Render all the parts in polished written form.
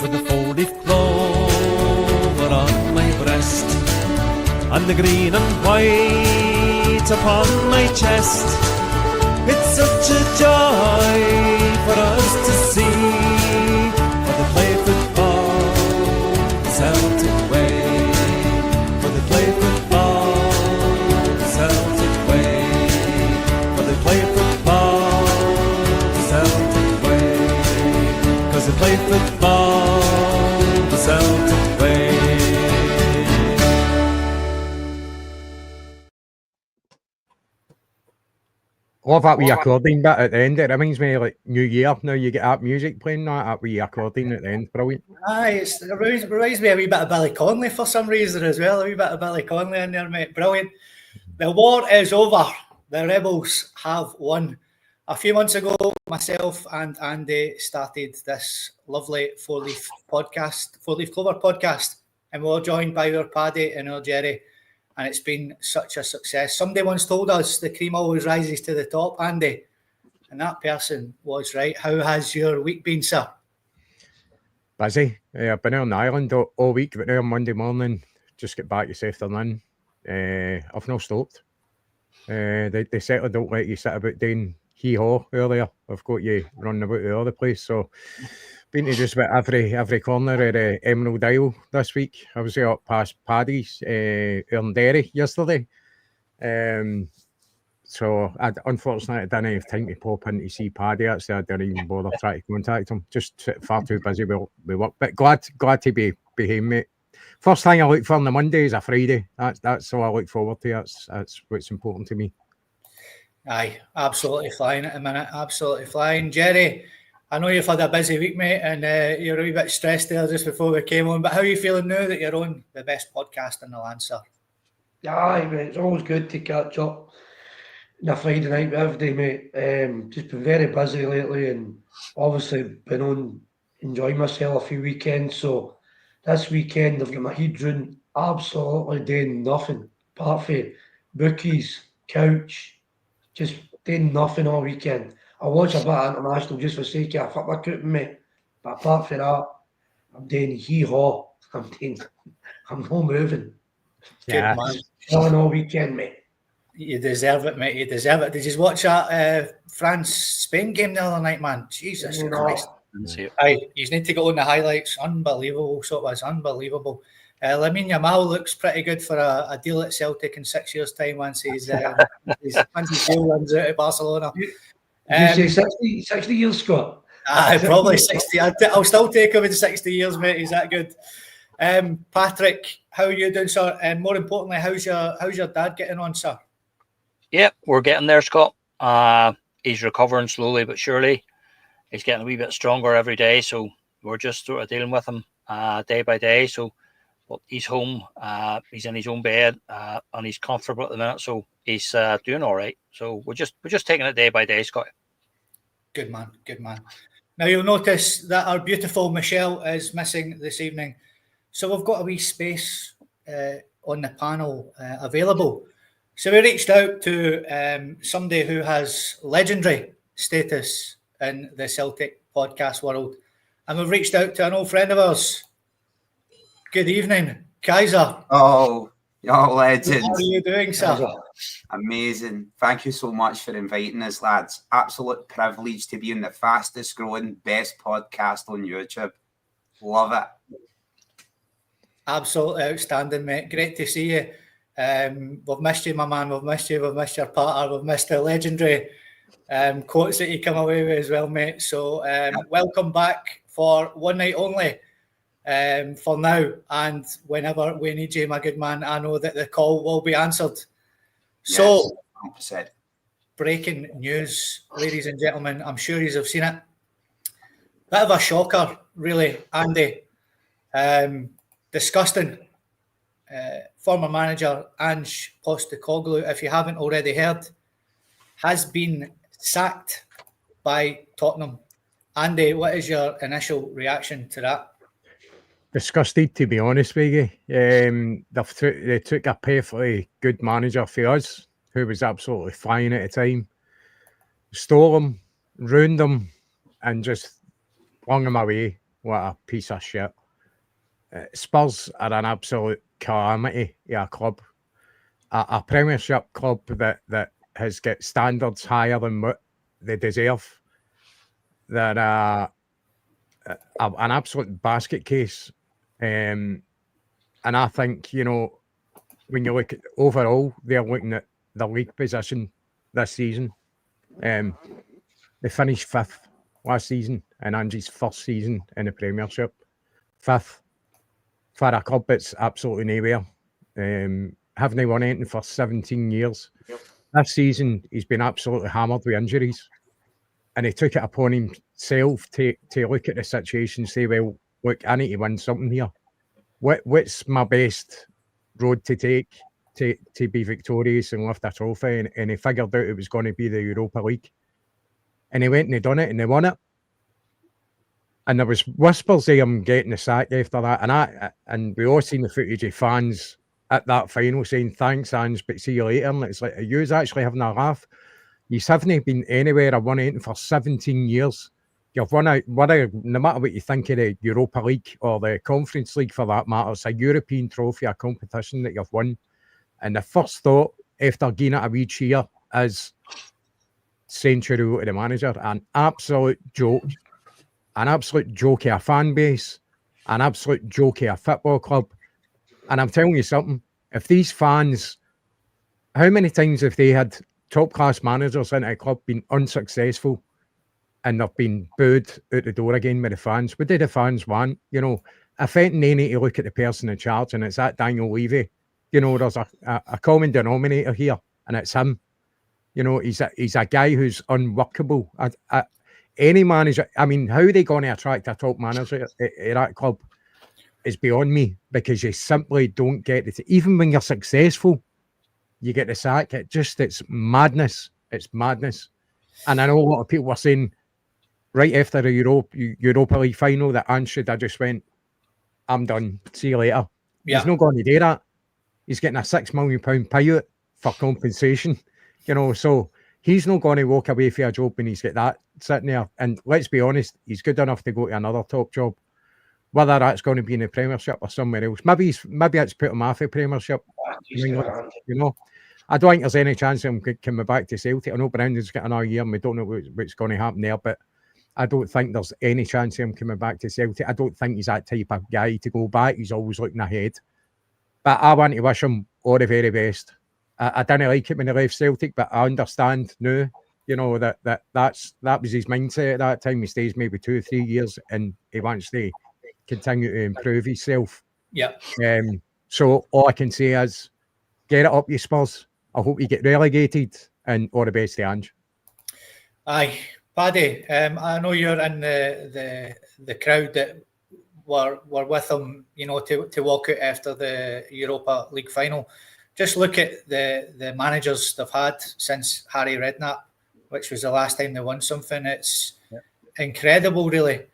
with the four-leaf clover on my breast, and the green and white upon my chest. It's such a joy for us to see, for they play football the Celtic way, for they play football the Celtic way, for they play football the Celtic way, 'cause they play football the Celtic way. Love that wee accordion bit at the end. It reminds me of like New Year. Now you get that music playing, that wee accordion at the end. Brilliant. Aye, it reminds me a wee bit of Billy Connolly for some reason as well. A wee bit of Billy Connolly in there, mate. Brilliant. The war is over. The Rebels have won. A few months ago, myself and Andy started this lovely four-leaf Clover podcast, and we were joined by our Paddy and our Jerry. And it's been such a success. Somebody once told us the cream always rises to the top, Andy. And that person was right. How has your week been, sir? Busy. I've been on Ireland all week, but now on Monday morning, just get back this afternoon. I've not stopped. They certainly don't let you sit about doing hee-haw earlier. I've got you running about the other place. So, been to just about every corner of the Emerald Isle this week. I was up past Paddy's in Derry yesterday. So unfortunately I didn't have time to pop in to see Paddy. Actually, I didn't even bother trying to contact him. Just far too busy with work. But glad to be home, mate. First thing I look for on the Monday is a Friday. That's all I look forward to. That's what's important to me. Aye, absolutely flying at the minute. Absolutely flying. Jerry, I know you've had a busy week, mate, and you're a wee bit stressed there just before we came on. But how are you feeling now that you're on the best podcast in the land, sir? Aye, mate, it's always good to catch up on a Friday night with everybody, mate. Just been very busy lately, and obviously been on enjoying myself a few weekends. So this weekend I've got my head round absolutely doing nothing apart from bookies, couch, just doing nothing all weekend. I watch a bit of international just for sake of a football group, mate. But apart from that, I'm doing hee-haw. I'm not moving. Yeah. Good man. Chilling all weekend, mate. You deserve it, mate. You deserve it. Did you watch that France-Spain game the other night, man? Jesus Christ. Aye, you need to go on the highlights. Unbelievable. So it was unbelievable. Lamine Yamal looks pretty good for a deal at Celtic in 6 years' time once his deal runs out of Barcelona. You say 60 years, Scott? Probably 60. I'll still take him in 60 years, mate. He's that good. Patrick, how are you doing, sir? And more importantly, how's your dad getting on, sir? Yeah, we're getting there, Scott. He's recovering slowly but surely. He's getting a wee bit stronger every day, so we're just sort of dealing with him day by day. So, but he's home. He's in his own bed, and he's comfortable at the minute. So he's doing all right. So we're just taking it day by day, Scott. Good man, good man. Now you'll notice that our beautiful Michelle is missing this evening, so we've got a wee space on the panel available. So we reached out to somebody who has legendary status in the Celtic podcast world, and we've reached out to an old friend of ours. Good evening, Kaiser. Oh, legend. How are you doing, sir? Amazing. Thank you so much for inviting us, lads. Absolute privilege to be in the fastest growing, best podcast on YouTube. Love it. Absolutely outstanding, mate. Great to see you. We've missed you, my man. We've missed you. We've missed your partner. We've missed the legendary quotes that you come away with as well, mate. So welcome back for one night only for now. And whenever we need you, my good man, I know that the call will be answered. Yes, so, 100%. Breaking news, ladies and gentlemen. I'm sure you have seen it. Bit of a shocker, really, Andy. Disgusting. Former manager Ange Postecoglou, if you haven't already heard, has been sacked by Tottenham. Andy, what is your initial reaction to that? Disgusted, to be honest with you. They took a perfectly good manager for us, who was absolutely flying at the time, stole him, ruined him, and just flung him away what a piece of shit. Spurs are an absolute calamity of a club. A Premiership club that has got standards higher than what they deserve. They're an absolute basket case. And I think, you know, when you look at overall, they're looking at the league position this season. They finished 5th last season in Angie's first season in the Premiership. 5th for a club that's absolutely nowhere. Haven't they won anything for 17 years? This season, he's been absolutely hammered with injuries. And he took it upon himself to look at the situation and say, well, look, I need to win something here. What's my best road to take to be victorious and lift a trophy? And he figured out it was going to be the Europa League. And he went and he done it and they won it. And there was whispers of him getting the sack after that. And we all seen the footage of fans at that final saying, thanks, Ange, but see you later. And it's like, are you actually having a laugh? You haven't been anywhere or won anything for 17 years. You've won no matter what you think of the Europa League or the Conference League for that matter, it's a European trophy, a competition that you've won. And the first thought after getting it a wee cheer is century to the manager. An absolute joke. An absolute joke of a fan base. An absolute joke of a football club. And I'm telling you something, if these fans, how many times have they had top-class managers in a club been unsuccessful and they've been booed out the door again with the fans? What do the fans want? You know, if anything, they need to look at the person in charge, and it's that Daniel Levy. You know, there's a common denominator here, and it's him. You know, he's a guy who's unworkable. Any manager, I mean, how are they going to attract a top manager at that club is beyond me, because you simply don't get it. Even when you're successful, you get the sack. It's madness. It's madness. And I know a lot of people were saying right after the Europa League final that Ange should have just went, I'm done. See you later. Yeah. He's not going to do that. He's getting a £6 million payout for compensation. You know, so he's not going to walk away for a job when he's got that sitting there. And let's be honest, he's good enough to go to another top job. Whether that's going to be in the Premiership or somewhere else. Maybe it's put him off the Premiership. You know, I don't think there's any chance of him coming back to Celtic. I know Brendan's got another year and we don't know what's going to happen there, but I don't think there's any chance of him coming back to Celtic. I don't think he's that type of guy to go back. He's always looking ahead. But I want to wish him all the very best. I didn't like it when he left Celtic, but I understand now, you know, that was his mindset at that time. He stays maybe 2 or 3 years and he wants to continue to improve himself. Yeah. So all I can say is get it up, you Spurs. I hope you get relegated, and all the best to Ange. Aye, Paddy. I know you're in the crowd that were with him, you know, to walk out after the Europa League final. Just look at the managers they've had since Harry Redknapp, which was the last time they won something. It's incredible, really.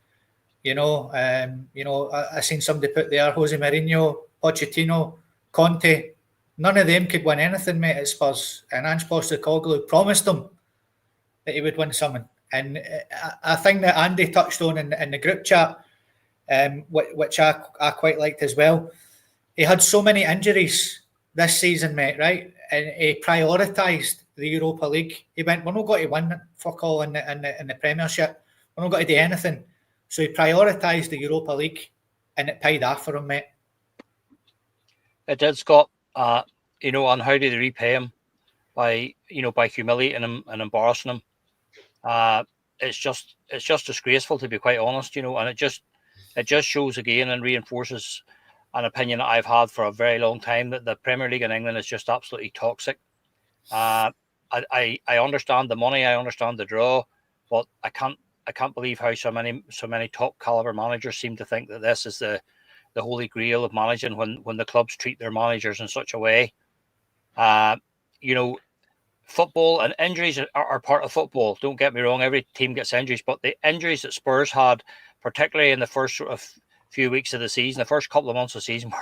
You know, I seen somebody put there, Jose Mourinho, Pochettino, Conte. None of them could win anything, mate, at Spurs. And Ange Postecoglou promised them that he would win something. And I think that Andy touched on in the group chat, which I quite liked as well. He had so many injuries this season, mate, right? And he prioritised the Europa League. He went, we're not going to win fuck all in the Premiership. We're not going to do anything. So he prioritised the Europa League, and it paid off for him, mate. It did, Scott. You know, and how did they repay him? By humiliating him and embarrassing him. It's just disgraceful, to be quite honest. You know, and it just shows again and reinforces an opinion that I've had for a very long time, that the Premier League in England is just absolutely toxic. I understand the money, I understand the draw, but I can't believe how so many top caliber managers seem to think that this is the holy grail of managing when the clubs treat their managers in such a way. You know, football and injuries are part of football. Don't get me wrong, every team gets injuries, but the injuries that Spurs had, particularly in the first sort of few weeks of the season, the first couple of months of the season,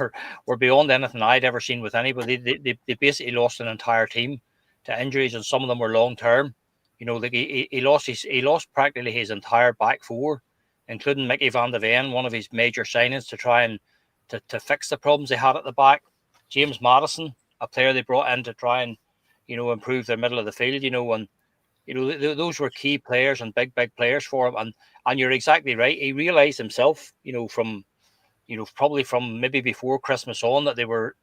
were beyond anything I'd ever seen with anybody. They basically lost an entire team to injuries, and some of them were long term. You know, like he lost practically his entire back four including Mickey van de Ven, one of his major signings to try and to fix the problems they had at the back. James Maddison, a player they brought in to try and, improve their middle of the field, and, those were key players and big players for him. And you're exactly right. He realised himself, from probably from maybe before Christmas on, that they weren't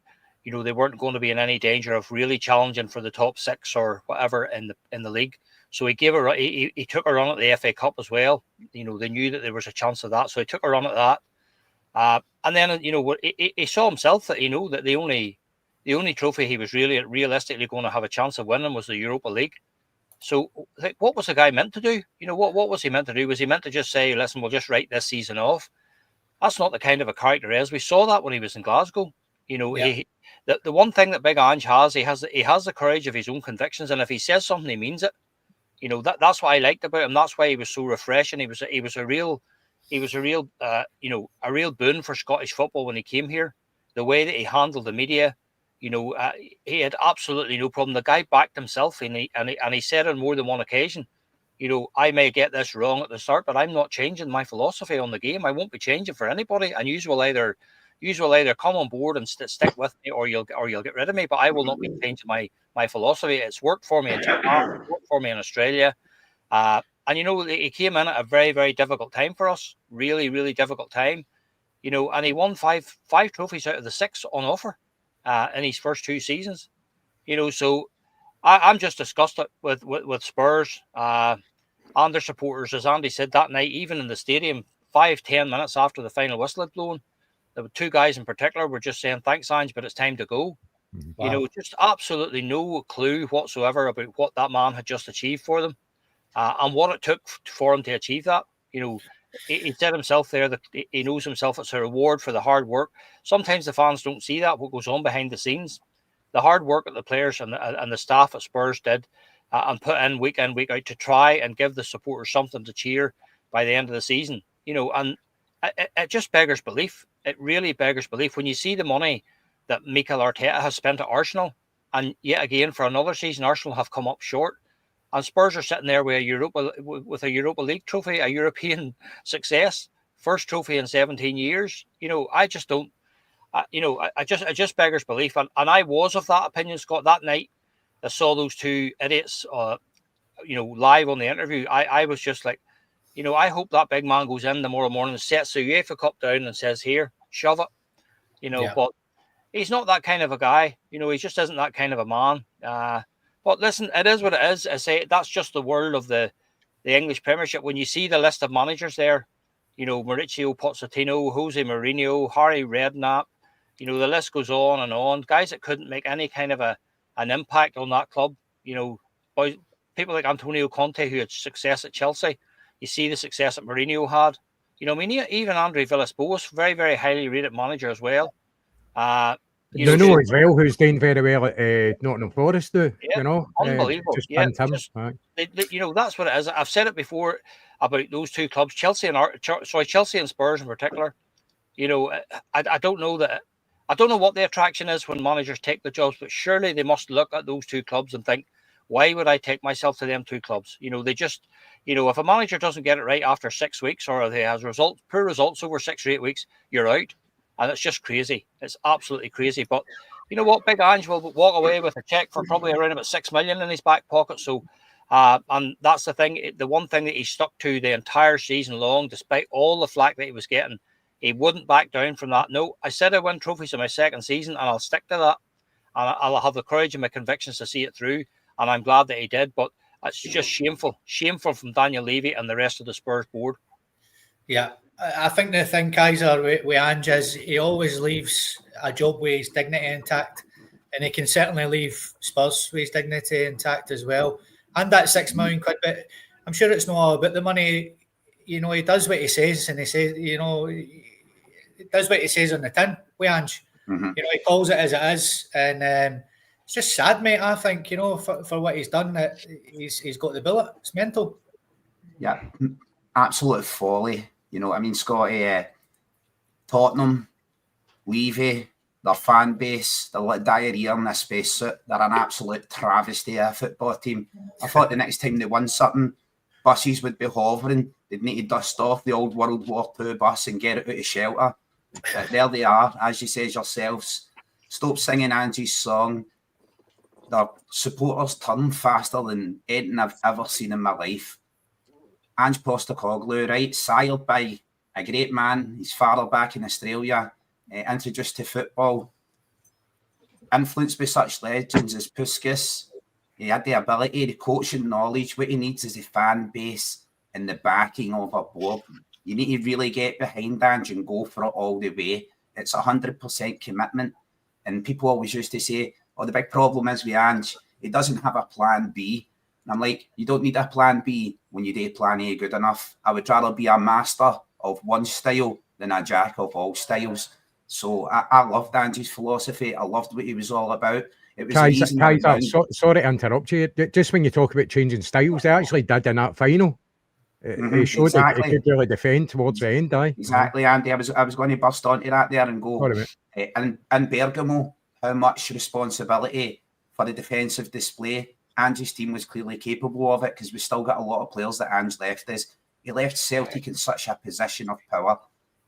going to be in any danger of really challenging for the top 6 or whatever in the league. So he took a run at the FA Cup as well. They knew that there was a chance of that, so he took a run at that. And then he saw himself that that the only trophy he was really realistically going to have a chance of winning was the Europa League. So what was the guy meant to do? What was he meant to do? Was he meant to just say, listen, we'll just write this season off? That's not the kind of a character he is. We saw that when he was in Glasgow. The one thing that Big Ange has, he has the courage of his own convictions, and if he says something, he means it. That's what I liked about him. That's why he was so refreshing. He was a real boon for Scottish football when he came here. The way that he handled the media, he had absolutely no problem. The guy backed himself, and he said on more than one occasion, I may get this wrong at the start, but I'm not changing my philosophy on the game. I won't be changing for anybody, and you will either come on board and stick with me, or you'll get rid of me. But I will not be changing my philosophy. It's worked for me in Japan, it's worked for me in Australia, and he came in at a very, very difficult time for us. Really, really difficult time. And he won five trophies out of the 6 on offer in his first 2 seasons. So I'm just disgusted with Spurs and their supporters. As Andy said that night, even in the stadium, 5-10 minutes after the final whistle had blown, there were 2 guys in particular were just saying, thanks, Ange, but it's time to go. Wow. Just absolutely no clue whatsoever about what that man had just achieved for them and what it took for him to achieve that. He said himself there that he knows himself it's a reward for the hard work. Sometimes the fans don't see that, what goes on behind the scenes. The hard work that the players and the staff at Spurs did and put in, week out, to try and give the supporters something to cheer by the end of the season. And it just beggars belief. It really beggars belief when you see the money that Mikel Arteta has spent at Arsenal, and yet again for another season Arsenal have come up short, and Spurs are sitting there with a Europa League trophy, a European success, first trophy in 17 years. I just don't. It just beggars belief, and I was of that opinion, Scott, that night. I saw those 2 idiots, live on the interview. I was just like, I hope that big man goes in tomorrow morning and sets the UEFA Cup down and says, here, shove it. But he's not that kind of a guy. He just isn't that kind of a man. But listen, it is what it is. I say that's just the world of the English Premiership. When you see the list of managers there, Mauricio Pochettino, Jose Mourinho, Harry Redknapp, the list goes on and on. Guys that couldn't make any kind of an impact on that club. Boys, people like Antonio Conte, who had success at Chelsea. You see the success that Mourinho had. Even Andre Villas-Boas, very, very highly rated manager as well. As well, who's doing very well at Nottingham Forest, too. Unbelievable. Just that's what it is. I've said it before about those 2 clubs, Chelsea and Spurs in particular. I don't know that. I don't know what the attraction is when managers take the jobs, but surely they must look at those 2 clubs and think, why would I take myself to them 2 clubs? They just, if a manager doesn't get it right after 6 weeks, or he has poor results over 6 or 8 weeks, you're out. And it's just crazy. It's absolutely crazy. But you know what? Big Ange will walk away with a check for probably around about $6 million in his back pocket. So, and that's the thing. The one thing that he stuck to the entire season long, despite all the flack that he was getting, he wouldn't back down from that. No, I said I win trophies in my second season, and I'll stick to that. And I'll have the courage and my convictions to see it through. And I'm glad that he did. But it's just shameful from Daniel Levy and the rest of the Spurs board. Yeah, I think the thing, Kaiser, with Ange is he always leaves a job with his dignity intact, and he can certainly leave Spurs with his dignity intact as well. And that £6 million, but I'm sure it's not all about the money. He does what he says, and he says, he does what he says on the tin with Ange. Mm-hmm. He calls it as it is, and it's just sad, mate. I think for what he's done, that he's got the bullet. It's mental. Yeah, absolute folly. Scotty, Tottenham, Levy, their fan base, the diarrhea in this spacesuit, they're an absolute travesty of a football team. I thought the next time they won something, buses would be hovering. They'd need to dust off the old World War II bus and get it out of shelter. But there they are, as you said yourselves. Stop singing Angie's song. Their supporters turn faster than anything I've ever seen in my life. Ange Postecoglou, right, sired by a great man, his father back in Australia, introduced to football, influenced by such legends as Puskas. He had the ability, the coaching knowledge. What he needs is the fan base and the backing of a board. You need to really get behind Ange and go for it all the way. It's 100% commitment. And people always used to say, oh, the big problem is with Ange, he doesn't have a plan B. And I'm like, you don't need a plan B when you do plan A good enough. I would rather be a master of one style than a jack of all styles. So I loved Ange's philosophy. I loved what he was all about. It was sorry to interrupt you. Just when you talk about changing styles, they actually did in that final. He showed that he could really defend towards the end. Exactly, Andy. I was going to burst onto that there and go. And Bergamo, how much responsibility for the defensive display. Ange's team was clearly capable of it because we still got a lot of players that Ange left us. He left Celtic in such a position of power.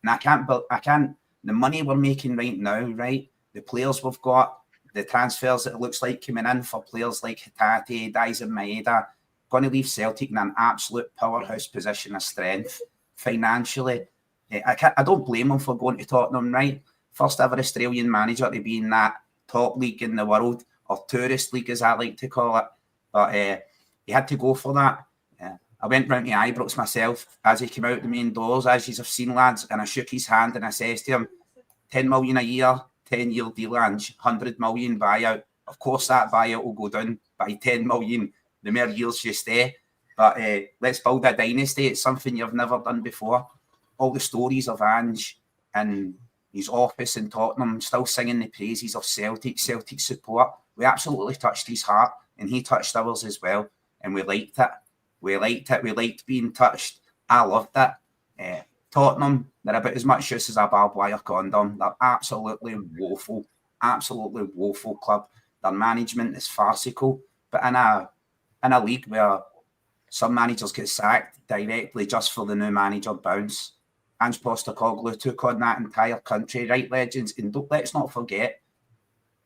And I can't, the money we're making right now, right? The players we've got, the transfers that it looks like coming in for players like Hatate, Daizen Maeda, going to leave Celtic in an absolute powerhouse position of strength financially. I don't blame him for going to Tottenham, right? First ever Australian manager to be in that top league in the world, or tourist league as I like to call it. But he had to go for that. I went round to Ibrox myself as he came out the main doors, as you have seen, lads, and I shook his hand and I says to him, 10 million a year, 10-year deal, Ange, 100 million buyout. Of course, that buyout will go down by 10 million the more years you stay. But let's build a dynasty. It's something you've never done before. All the stories of Ange and his office in Tottenham, still singing the praises of Celtic support. We absolutely touched his heart, and he touched ours as well. And we liked it. We liked being touched. I loved it. Tottenham, they're about as much use as a barbed wire condom. They're absolutely woeful club. Their management is farcical. But in a league where some managers get sacked directly just for the new manager bounce, Ange Postecoglou took on that entire country, right, legends? And let's not forget,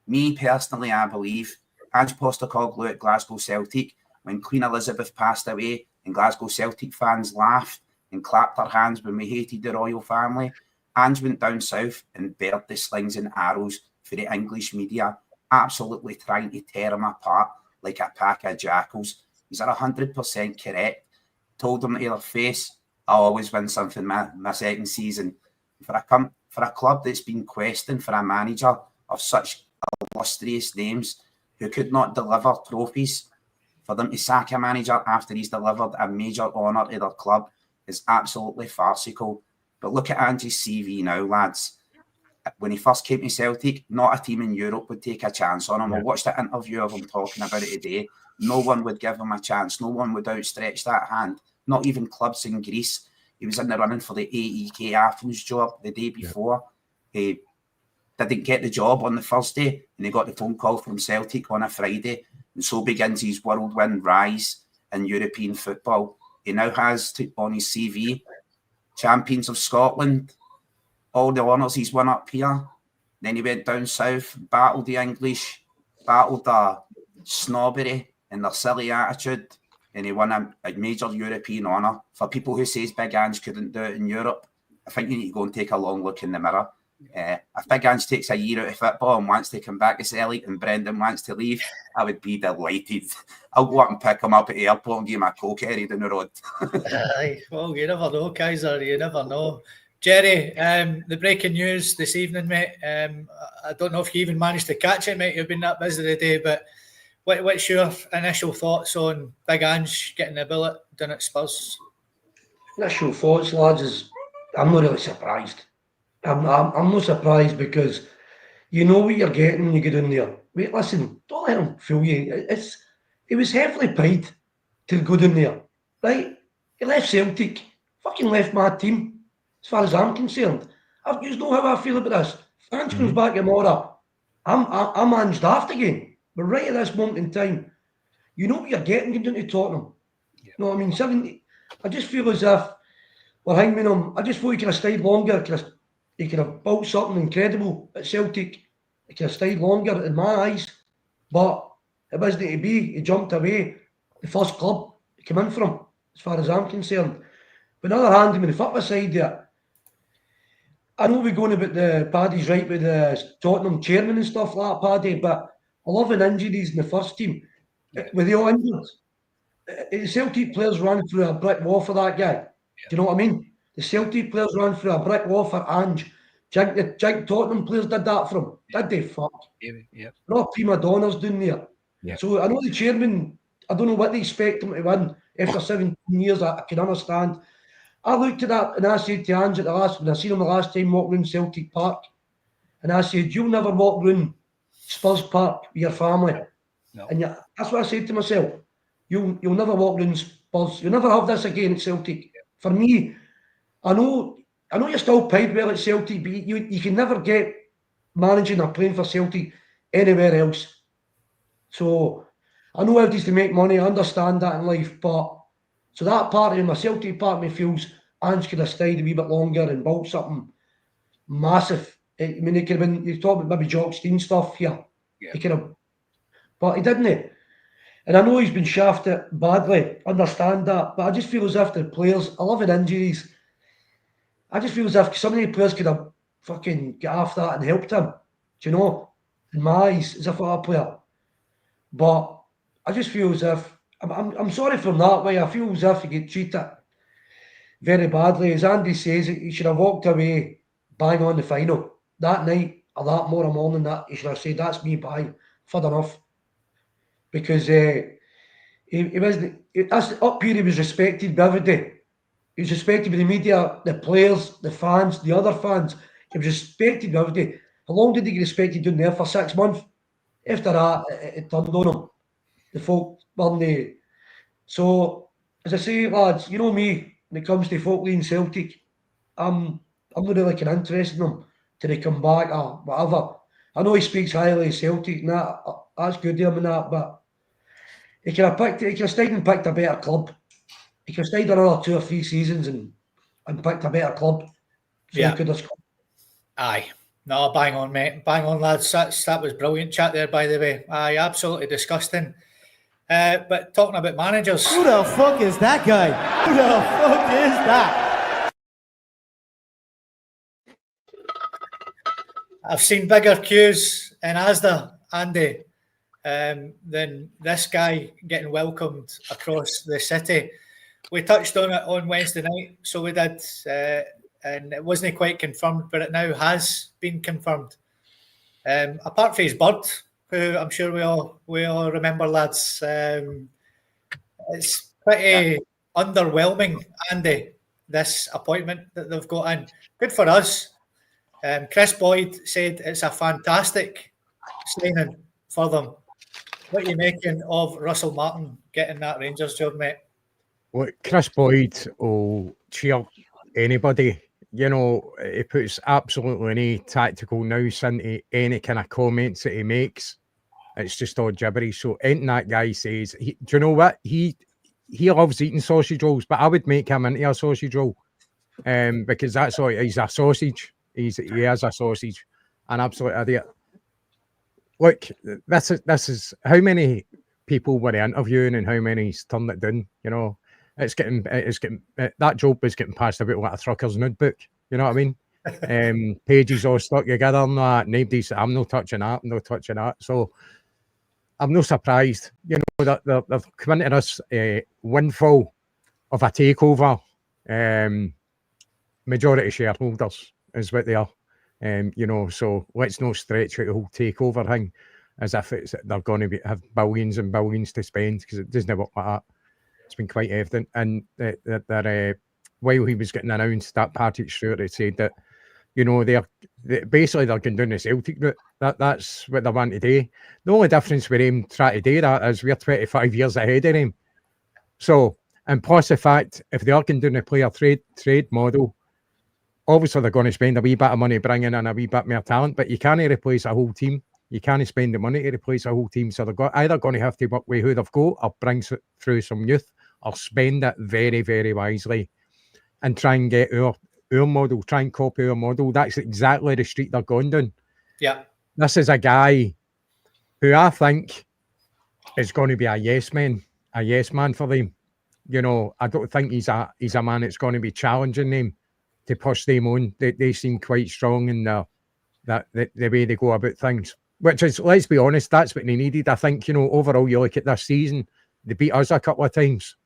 me personally, I believe, Ange Postecoglou at Glasgow Celtic, when Queen Elizabeth passed away and Glasgow Celtic fans laughed and clapped their hands when we hated the royal family, Ange went down south and bared the slings and arrows for the English media, absolutely trying to tear them apart like a pack of jackals. He's 100% correct. Told them to their face, I'll always win something my second season. For a club that's been questioned for a manager of such illustrious names who could not deliver trophies, for them to sack a manager after he's delivered a major honour to their club is absolutely farcical. But look at Ange's CV now, lads. When he first came to Celtic, not a team in Europe would take a chance on him. I watched that interview of him talking about it today. No one would give him a chance. No one would outstretch that hand. Not even clubs in Greece. He was in the running for the AEK Athens job the day before. He didn't get the job on the Thursday, and he got the phone call from Celtic on a Friday. And so begins his whirlwind rise in European football. He now has on his CV, champions of Scotland, all the honours he's won up here. Then he went down south, battled the English, battled the snobbery and their silly attitude, and he won a major European honour. For people who says Big Ange couldn't do it in Europe, I think you need to go and take a long look in the mirror. If Big Ange takes a year out of football and wants to come back to Celtic and Brendan wants to leave, I would be delighted. I'll go up and pick him up at the airport and give him a coke carried down the road. Well, you never know, Kaiser. You never know. Jerry, the breaking news this evening, mate. I don't know if you even managed to catch it, mate. You've been that busy today, but what's your initial thoughts on Big Ange getting the billet done at Spurs? Initial thoughts, lads, is I'm not really surprised. I'm not surprised because you know what you're getting when you get in there. Wait, listen, don't let him fool you. He was heavily paid to go down there, right? He left Celtic, fucking left my team, as far as I'm concerned. You know how I feel about this. If Ange comes back tomorrow, I'm Ange daft again. But right at this moment in time, you know what you're getting down to Tottenham. You know what I mean? I just feel as if we're hanging him. I just thought he could have stayed longer. He could have built something incredible at Celtic. He could have stayed longer in my eyes, but it wasn't to be. He jumped away. The first club he came in from, as far as I'm concerned. But on the other hand, when the flip side there, I know we're going about the Paddy's right with the Tottenham chairman and stuff like that, Paddy, but 11 injuries in the first team. Were they all injured? The Celtic players ran through a brick wall for that guy. Do you know what I mean? The Celtic players ran through a brick wall for Ange. The Tottenham players did that for him. Did they? Fuck. Yeah. They're all prima donnas down there. Yeah. So I know the chairman, I don't know what they expect him to win after 17 years. I can understand. I looked at that and I said to Ange when I seen him the last time walk round Celtic Park, and I said, "You'll never walk round Spurs Park with your family." No. And that's what I said to myself. You'll never walk round Spurs. You'll never have this again at Celtic. For me, I know you're still paid well at Celtic, but you can never get managing or playing for Celtic anywhere else. So I know everybody's to make money. I understand that in life, but so that part of me, my Celtic part of me feels Ange could have stayed a wee bit longer and built something massive. I mean, it could have been, you talk about maybe Jock Stein stuff here. Yeah. He could have, but he didn't. And I know he's been shafted badly, understand that, but I just feel as if the players, 11 injuries, I just feel as if some of the players could have fucking got after that and helped him. Do you know? In my eyes, as a football player. But I just feel as if, I'm sorry for him that way, I feel as if he get treated very badly. As Andy says, he should have walked away bang on the final. That night, or that morning, that he should have said, "That's me bang, fed enough." Because he wasn't, that's up here, he was respected by everybody. He was respected by the media, the players, the fans, the other fans. He was respected by everybody. How long did he get respected down there? For 6 months? After that, it turned on him. The folk weren't they? So, as I say, lads, you know me, when it comes to Folkley and Celtic, I'm not really interested in them till they come back or whatever. I know he speaks highly of Celtic and that's good of him and that, but he could have stayed and picked a better club. He could have stayed another 2 or 3 seasons and picked a better club. So Yeah. he could have scored. Aye. No, bang on, mate. Bang on, lads. That was brilliant chat there, by the way. Aye, absolutely disgusting. But talking about managers. Who the fuck is that guy? Who the fuck is that? I've seen bigger queues in Asda, Andy, than this guy getting welcomed across the city. We touched on it on Wednesday night, so we did, and it wasn't quite confirmed, but it now has been confirmed. Apart from his bird, who I'm sure we all remember, lads. It's pretty underwhelming, Andy, this appointment that they've got in. Good for us. Chris Boyd said it's a fantastic signing for them. What are you making of Russell Martin getting that Rangers job, mate? Well, Chris Boyd will cheer anybody. You know, he puts absolutely any tactical nous into any kind of comments that he makes. It's just all gibberish. So anything that guy says, do you know what? He loves eating sausage rolls, but I would make him into a sausage roll. Because that's all he's a sausage. He is a sausage. An absolute idiot. Look, this is how many people were interviewing and how many's turned it down, you know. It's getting that job is getting passed about like a trucker's notebook. You know what I mean? Pages all stuck together and that. I'm not touching that. So I'm no surprised. You know that they've come into this windfall of a takeover. Majority shareholders is what they are. You know, so let's not stretch out the whole takeover thing as if they're going to have billions and billions to spend, because it doesn't work like that. It's been quite evident. And that while he was getting announced, that Patrick Stewart had said that, you know, they're going down the Celtic route. That's what they want to do. The only difference with him trying to do that is we're 25 years ahead of him. So, and plus the fact, if they are going down the player trade model, obviously they're going to spend a wee bit of money bringing in a wee bit more talent, but you can't replace a whole team. You can't spend the money to replace a whole team. So they're either going to have to work with who they've got or bring through some youth, or spend it very, very wisely and try and get our model, try and copy our model. That's exactly the street they're going down. Yeah. This is a guy who I think is going to be a yes man for them. You know, I don't think he's a man that's going to be challenging them to push them on. They seem quite strong in the way they go about things. Which is, let's be honest, that's what they needed. I think, you know, overall, you look at this season, they beat us a couple of times.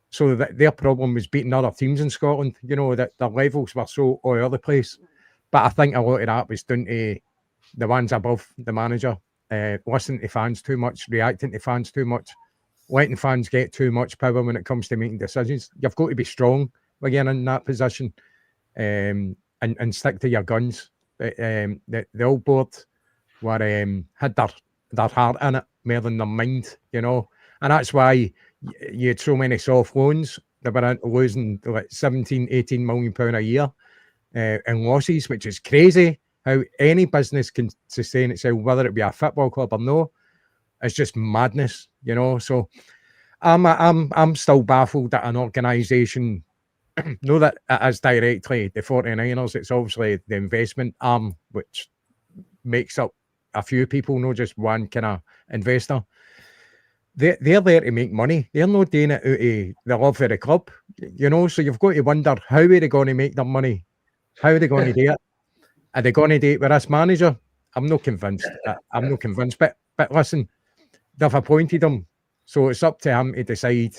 So that their problem was beating other teams in Scotland, you know, that their levels were so all over the place. But I think a lot of that was down to the ones above the manager, listening to fans too much, reacting to fans too much, letting fans get too much power when it comes to making decisions. You've got to be strong when you're in that position, and stick to your guns. The old board were had their heart in it more than their mind, you know, and that's why you had so many soft loans. They were losing like 17, 18 million pound a year in losses, which is crazy. How any business can sustain itself, whether it be a football club or no, it's just madness, you know. So I'm still baffled that an organisation, know that it is directly the 49ers. It's obviously the investment arm, which makes up a few people, not just one kind of investor. They're there to make money. They're not doing it out of the love for the club, you know. So you've got to wonder, how are they going to make their money? How are they going to do it? Are they going to do it with this manager? I'm not convinced. I'm not convinced. But listen, they've appointed him, so it's up to him to decide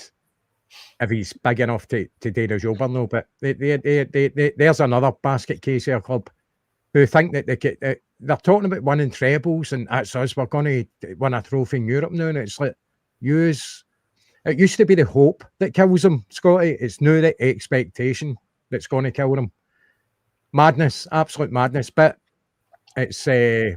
if he's big enough to do the job or no. But there's another basket case here club who think that they're talking about winning trebles, and that's us. We're going to win a trophy in Europe now, and it's like, it used to be the hope that kills them, Scotty. It's now the expectation that's going to kill them. Madness, absolute madness. But it's I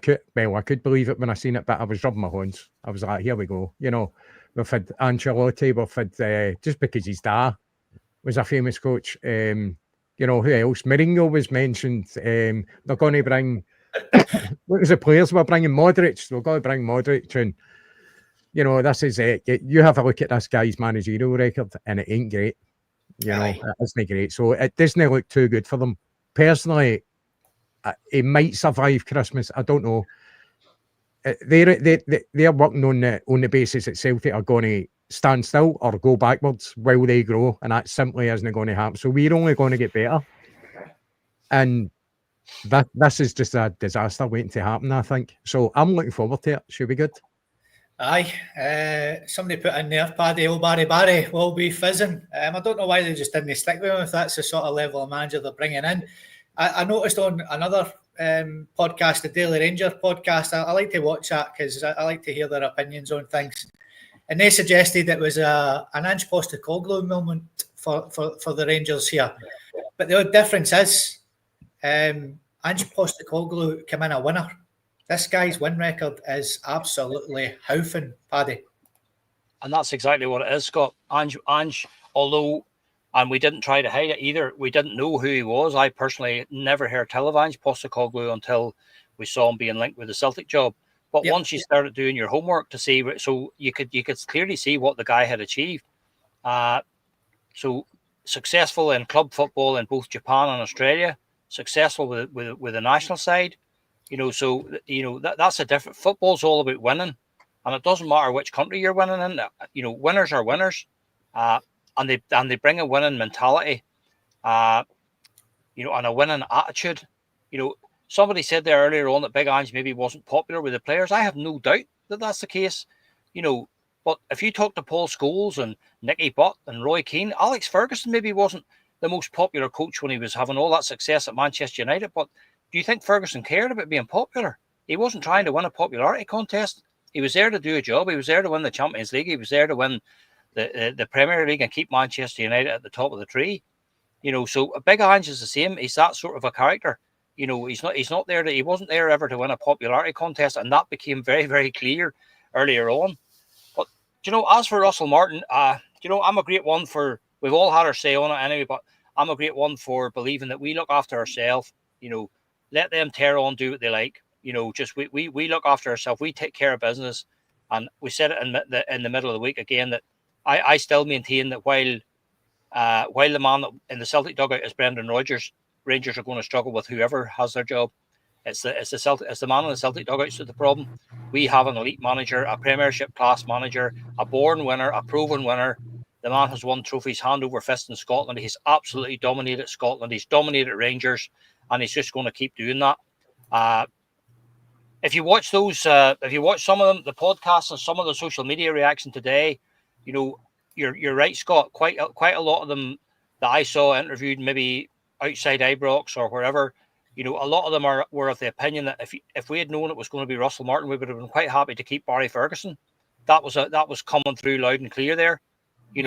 could believe it when I seen it, but I was rubbing my hands. I was like, here we go. You know, we've had Ancelotti, we've had just because his dad was a famous coach. You know, who else? Mourinho was mentioned. They're going to bring what was the players we're bringing? Modric. We're going to bring Modric, and you know, this is you have a look at this guy's managerial record, and it ain't great. You know, it isn't great. So it doesn't look too good for them. Personally, he might survive Christmas. I don't know. They're working on the basis that Celtic are going to stand still or go backwards while they grow, and that simply isn't going to happen. So we're only going to get better, and this is just a disaster waiting to happen, I think. So I'm looking forward to it. Should be good. Aye, somebody put in there, Paddy, old Barry will be fizzing. I don't know why they just didn't stick with him if that's the sort of level of manager they're bringing in. I noticed on another podcast, the Daily Ranger podcast, I like to watch that because I like to hear their opinions on things. And they suggested it was an Ange Postecoglou moment for the Rangers here. But the difference is Ange Postecoglou came in a winner. This guy's win record is absolutely hoofing, Paddy. And that's exactly what it is, Scott. Ange, although, and we didn't try to hide it either, we didn't know who he was. I personally never heard tell of Ange Postecoglou until we saw him being linked with the Celtic job. But once you started doing your homework to see, so you could clearly see what the guy had achieved. So successful in club football in both Japan and Australia, successful with the national side. You know, so you know that's a different. Football's all about winning, and it doesn't matter which country you're winning in. You know, winners are winners, and they bring a winning mentality, you know, and a winning attitude. You know, somebody said there earlier on that Big Ange maybe wasn't popular with the players. I have no doubt that that's the case. You know, but if you talk to Paul Scholes and Nicky Butt and Roy Keane, Alex Ferguson maybe wasn't the most popular coach when he was having all that success at Manchester United, but do you think Ferguson cared about being popular? He wasn't trying to win a popularity contest. He was there to do a job. He was there to win the Champions League. He was there to win the Premier League and keep Manchester United at the top of the tree. You know, so a Big Ange is the same. He's that sort of a character. You know, he wasn't there ever to win a popularity contest, and that became very, very clear earlier on. But you know, as for Russell Martin, you know, I'm a great one for. We've all had our say on it anyway, but I'm a great one for believing that we look after ourselves. You know. Let them tear on, do what they like. You know, just we look after ourselves. We take care of business. And we said it in the middle of the week again that I still maintain that while the man in the Celtic dugout is Brendan Rodgers, Rangers are going to struggle with whoever has their job. It's the man in the Celtic dugouts that's the problem. We have an elite manager, a Premiership class manager, a born winner, a proven winner. The man has won trophies hand over fist in Scotland. He's absolutely dominated Scotland. He's dominated Rangers, and he's just going to keep doing that. If you watch some of them, the podcasts and some of the social media reaction today, you're right, Scott. Quite a lot of them that I saw interviewed, maybe outside Ibrox or wherever, a lot of them were of the opinion that if we had known it was going to be Russell Martin, we would have been quite happy to keep Barry Ferguson. That was coming through loud and clear there.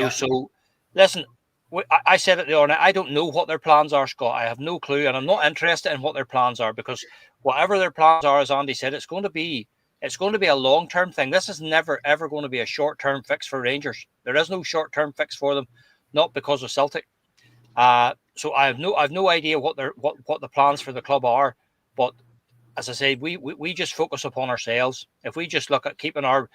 So listen, I said it the other night. I don't know what their plans are, Scott. I have no clue, and I'm not interested in what their plans are, because whatever their plans are, as Andy said, it's going to be a long-term thing. This is never ever going to be a short-term fix for Rangers. There is no short-term fix for them, not because of Celtic. So I have no idea what the plans for the club are. But as I said, we just focus upon ourselves. If we just look at keeping our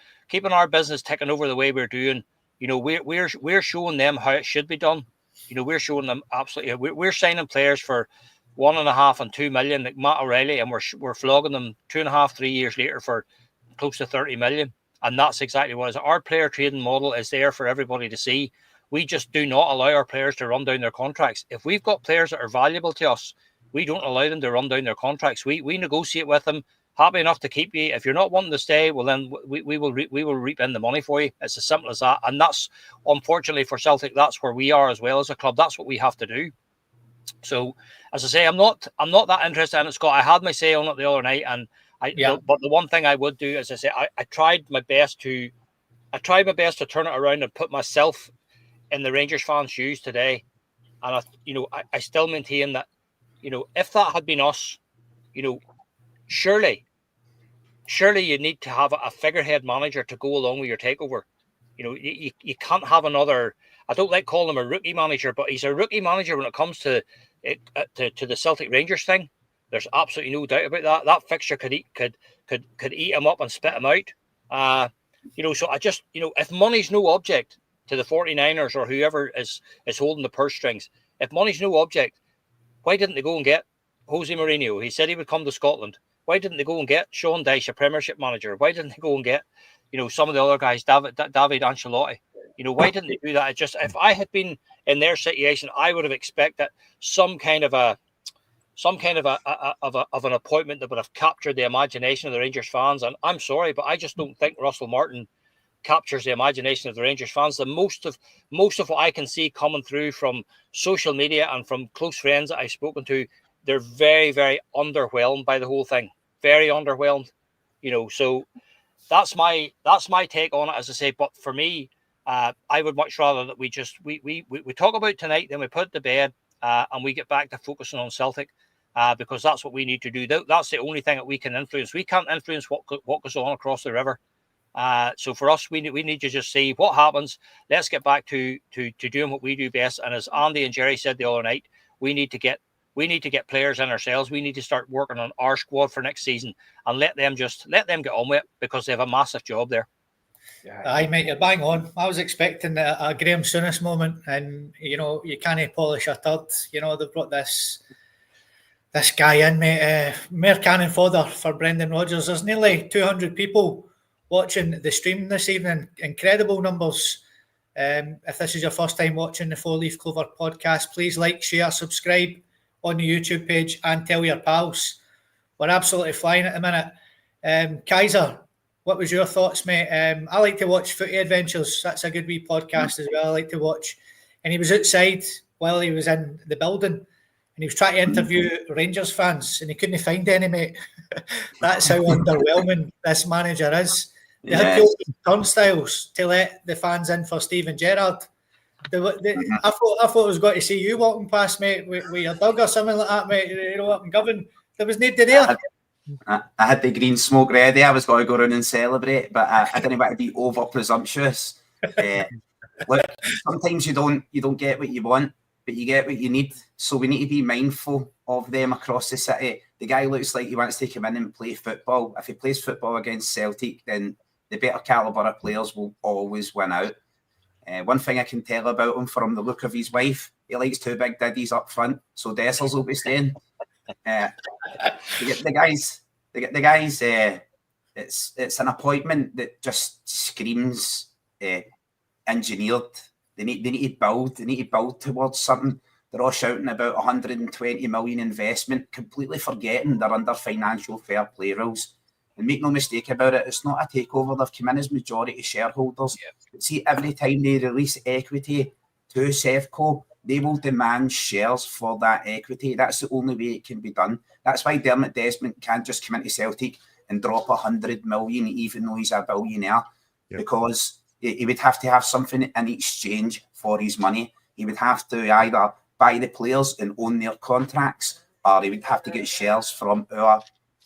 business ticking over the way we're doing, we're showing them how it should be done. We're showing them absolutely. We're signing players for 1.5 and 2 million, like Matt O'Reilly, and we're flogging them 2.5, 3 years later for close to 30 million. And that's exactly what it is. Our player trading model is there for everybody to see. We just do not allow our players to run down their contracts. If we've got players that are valuable to us, we don't allow them to run down their contracts. We negotiate with them. Happy enough to keep you. If you're not wanting to stay, well then we will reap in the money for you. It's as simple as that. And that's, unfortunately for Celtic, that's where we are as well as a club. That's what we have to do. So as I say, I'm not that interested in it, Scott. I had my say on it the other night, and but the one thing I would do, as I say, I tried my best to turn it around and put myself in the Rangers fans' shoes today. And I still maintain that, if that had been us, surely you need to have a figurehead manager to go along with your takeover. You can't have another. I don't like calling him a rookie manager, but he's a rookie manager when it comes to the Celtic Rangers thing. There's absolutely no doubt about that. That fixture could eat him up and spit him out. So I just, if money's no object to the 49ers or whoever is holding the purse strings, if money's no object, why didn't they go and get Jose Mourinho? He said he would come to Scotland. Why didn't they go and get Sean Dyche, a Premiership manager? Why didn't they go and get, some of the other guys, David Ancelotti? Why didn't they do that? It just, if I had been in their situation, I would have expected some kind of an appointment that would have captured the imagination of the Rangers fans. And I'm sorry, but I just don't think Russell Martin captures the imagination of the Rangers fans. The most of what I can see coming through from social media and from close friends that I've spoken to, they're very, very underwhelmed by the whole thing. Very underwhelmed. So that's my take on it, as I say. But for me, I would much rather that we talk about tonight, then we put it to bed, and we get back to focusing on Celtic, because that's what we need to do. That's the only thing that we can influence. We can't influence what goes on across the river. So for us, we need to just see what happens. Let's get back to doing what we do best. And as Andy and Jerry said the other night, we need to get players in ourselves. We need to start working on our squad for next season and let them get on with it, because they have a massive job there. Aye, mate, you're bang on. I was expecting a Graham Souness moment, and you can't polish a turd. They've brought this guy in, mate. Mere cannon fodder for Brendan Rodgers. There's nearly 200 people watching the stream this evening. Incredible numbers. If this is your first time watching the Four Leaf Clover podcast, please like, share, subscribe on the YouTube page, and tell your pals. We're absolutely flying at the minute. Kaiser, what was your thoughts, mate? I like to watch Footy Adventures. That's a good wee podcast as well. I like to watch. And he was outside while he was in the building, and he was trying to interview Rangers fans, and he couldn't find any, mate. That's how underwhelming this manager is. They had to open turnstiles to let the fans in for Steven Gerrard. I thought I was going to see you walking past, mate, with your dog or something like that, mate. Up in Govan. There was nobody there. I had the green smoke ready. I was going to go around and celebrate, but I didn't want to be over presumptuous. Look, sometimes you don't get what you want, but you get what you need. So we need to be mindful of them across the city. The guy looks like he wants to come in and play football. If he plays football against Celtic, then the better calibre of players will always win out. One thing I can tell about him from the look of his wife, he likes two big daddies up front, so Dessers will be staying. The guys, it's an appointment that just screams engineered. They need to build towards something. They're all shouting about 120 million investment, completely forgetting they're under financial fair play rules. And make no mistake about it, it's not a takeover. They've come in as majority shareholders. But see, every time they release equity to Sevco, they will demand shares for that equity. That's the only way it can be done. That's why Dermot Desmond can't just come into Celtic and drop 100 million, even though he's a billionaire, because he would have to have something in exchange for his money. He would have to either buy the players and own their contracts, or he would have to get shares from our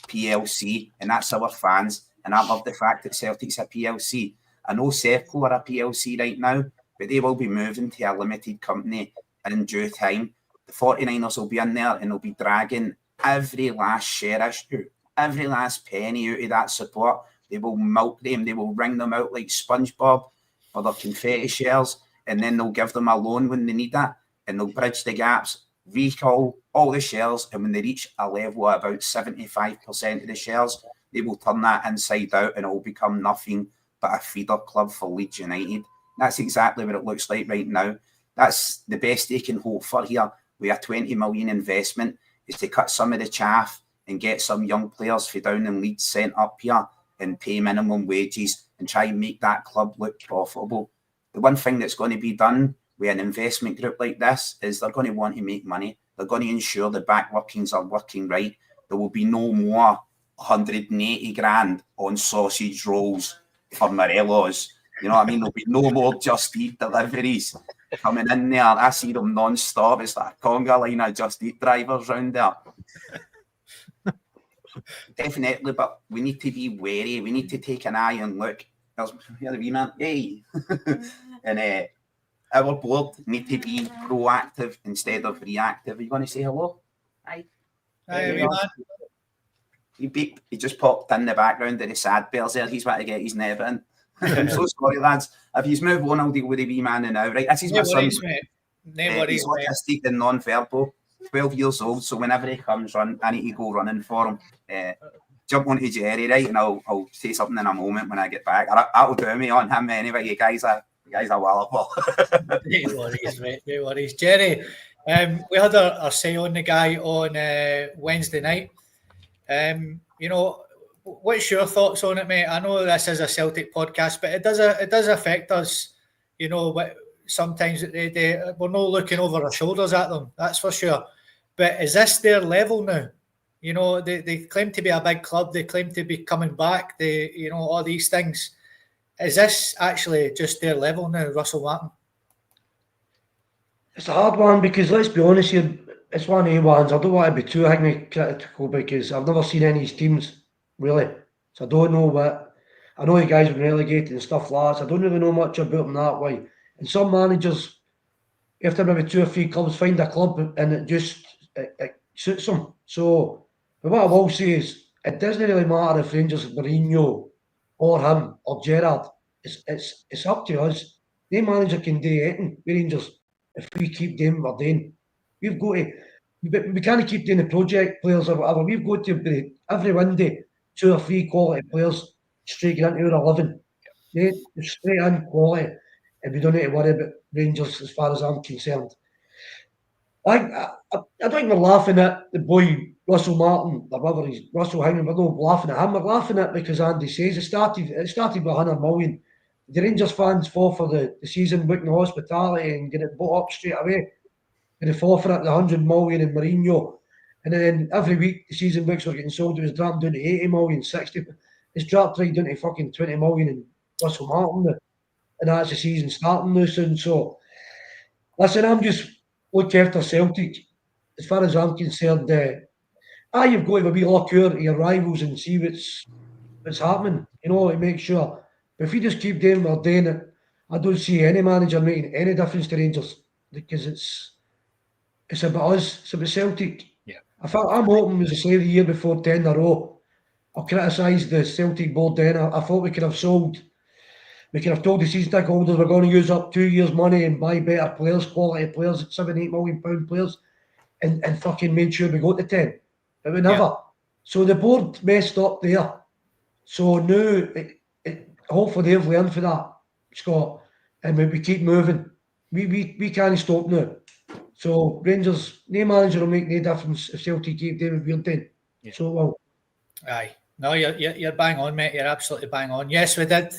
PLC, and that's our fans. And I love the fact that Celtic's a PLC. I know Sevco are a PLC right now, but they will be moving to a limited company in due time. The 49ers will be in there and they'll be dragging every last share issue, every last penny out of that support. They will milk them, they will wring them out like SpongeBob for their confetti shares, and then they'll give them a loan when they need that, and they'll bridge the gaps, recall all the shares, and when they reach a level of about 75% of the shares, they will turn that inside out and it will become nothing but a feeder club for Leeds United. That's exactly what it looks like right now. That's the best they can hope for here with a 20 million investment, is to cut some of the chaff and get some young players for down in Leeds sent up here and pay minimum wages and try and make that club look profitable. The one thing that's going to be done with an investment group like this is they're going to want to make money. They're going to ensure the back workings are working right. There will be no more 180 grand on sausage rolls for Morelos. You know what I mean? There'll be no more Just Eat deliveries coming in there. I see them non-stop. It's like a conga line of Just Eat drivers round there. Definitely, but we need to be wary. We need to take an eye and look. Here the wee man. Hey. And our board need to be proactive instead of reactive. Are you going to say hello? Hi. Hi, wee man. He just popped in the background of the sad bears there. He's about to get his neb in. I'm so sorry, lads. If he's moved on, I'll deal with the wee man now. Right, this is my son. He's autistic and non-verbal. 12 years old, so whenever he comes run, I need to go running for him. Jump onto Jerry, right, and I'll say something in a moment when I get back. That'll do me on him anyway. You guys are wallopable. No worries, mate. No worries. Jerry, we had our say on the guy on Wednesday night. You know, what's your thoughts on it, mate? I know this is a Celtic podcast, but it does affect us. You know, sometimes we're not looking over our shoulders at them. That's for sure. But is this their level now? You know, they claim to be a big club. They claim to be coming back. You know, all these things. Is this actually just their level now, Russell Martin? It's a hard one because, let's be honest here, it's one of the ones. I don't want to be too critical because I've never seen any of these teams, really. So I don't know what... I know you guys have been relegated and stuff like that, so I don't really know much about them that way. And some managers, after maybe 2 or 3 clubs, find a club and it just it suits them. So, but what I will say is, it doesn't really matter if Rangers have Mourinho or him or Gerrard. It's up to us. The manager can do anything with Rangers if we keep doing what we're doing. We've got to, we can't keep doing the project players or whatever. We've got to be every Monday 2 or 3 quality players straight into our 11. Yeah, straight in quality. And we don't need to worry about Rangers as far as I'm concerned. I don't think we're laughing at the boy Russell Martin, or whatever he's Russell Hingham. We're not laughing at him. We're laughing at because Andy says it started with 100 million. The Rangers fans fall for the season booking hospitality and get it bought up straight away. And they fall for it, the 100 million in Mourinho. And then every week the season books were getting sold. It was dropped down to 80 million, 60. It's dropped right down to fucking 20 million in Russell Martin. And that's the season starting now soon. So, listen, I'm just looking after Celtic. As far as I'm concerned, you've got to be liqueur to your rivals and see what's happening, you know, to make sure. But if we just keep doing what we're doing it, I don't see any manager making any difference to Rangers because it's about us, it's about Celtic. Yeah. I'm hoping, as I say, the year before 10 in a row, I criticised the Celtic board then. I thought we could have told the season ticket holders we're going to use up 2 years' money and buy better players, quality players, at £7-8 million players, and fucking made sure we got to 10. But we never. So the board messed up there. So now, hopefully they've learned from that, Scott, and we keep moving. We can't stop now. So Rangers, no manager will make no difference if Celtic keep David Beard. Yeah. So well. Aye. No, you're bang on, mate. You're absolutely bang on. Yes, we did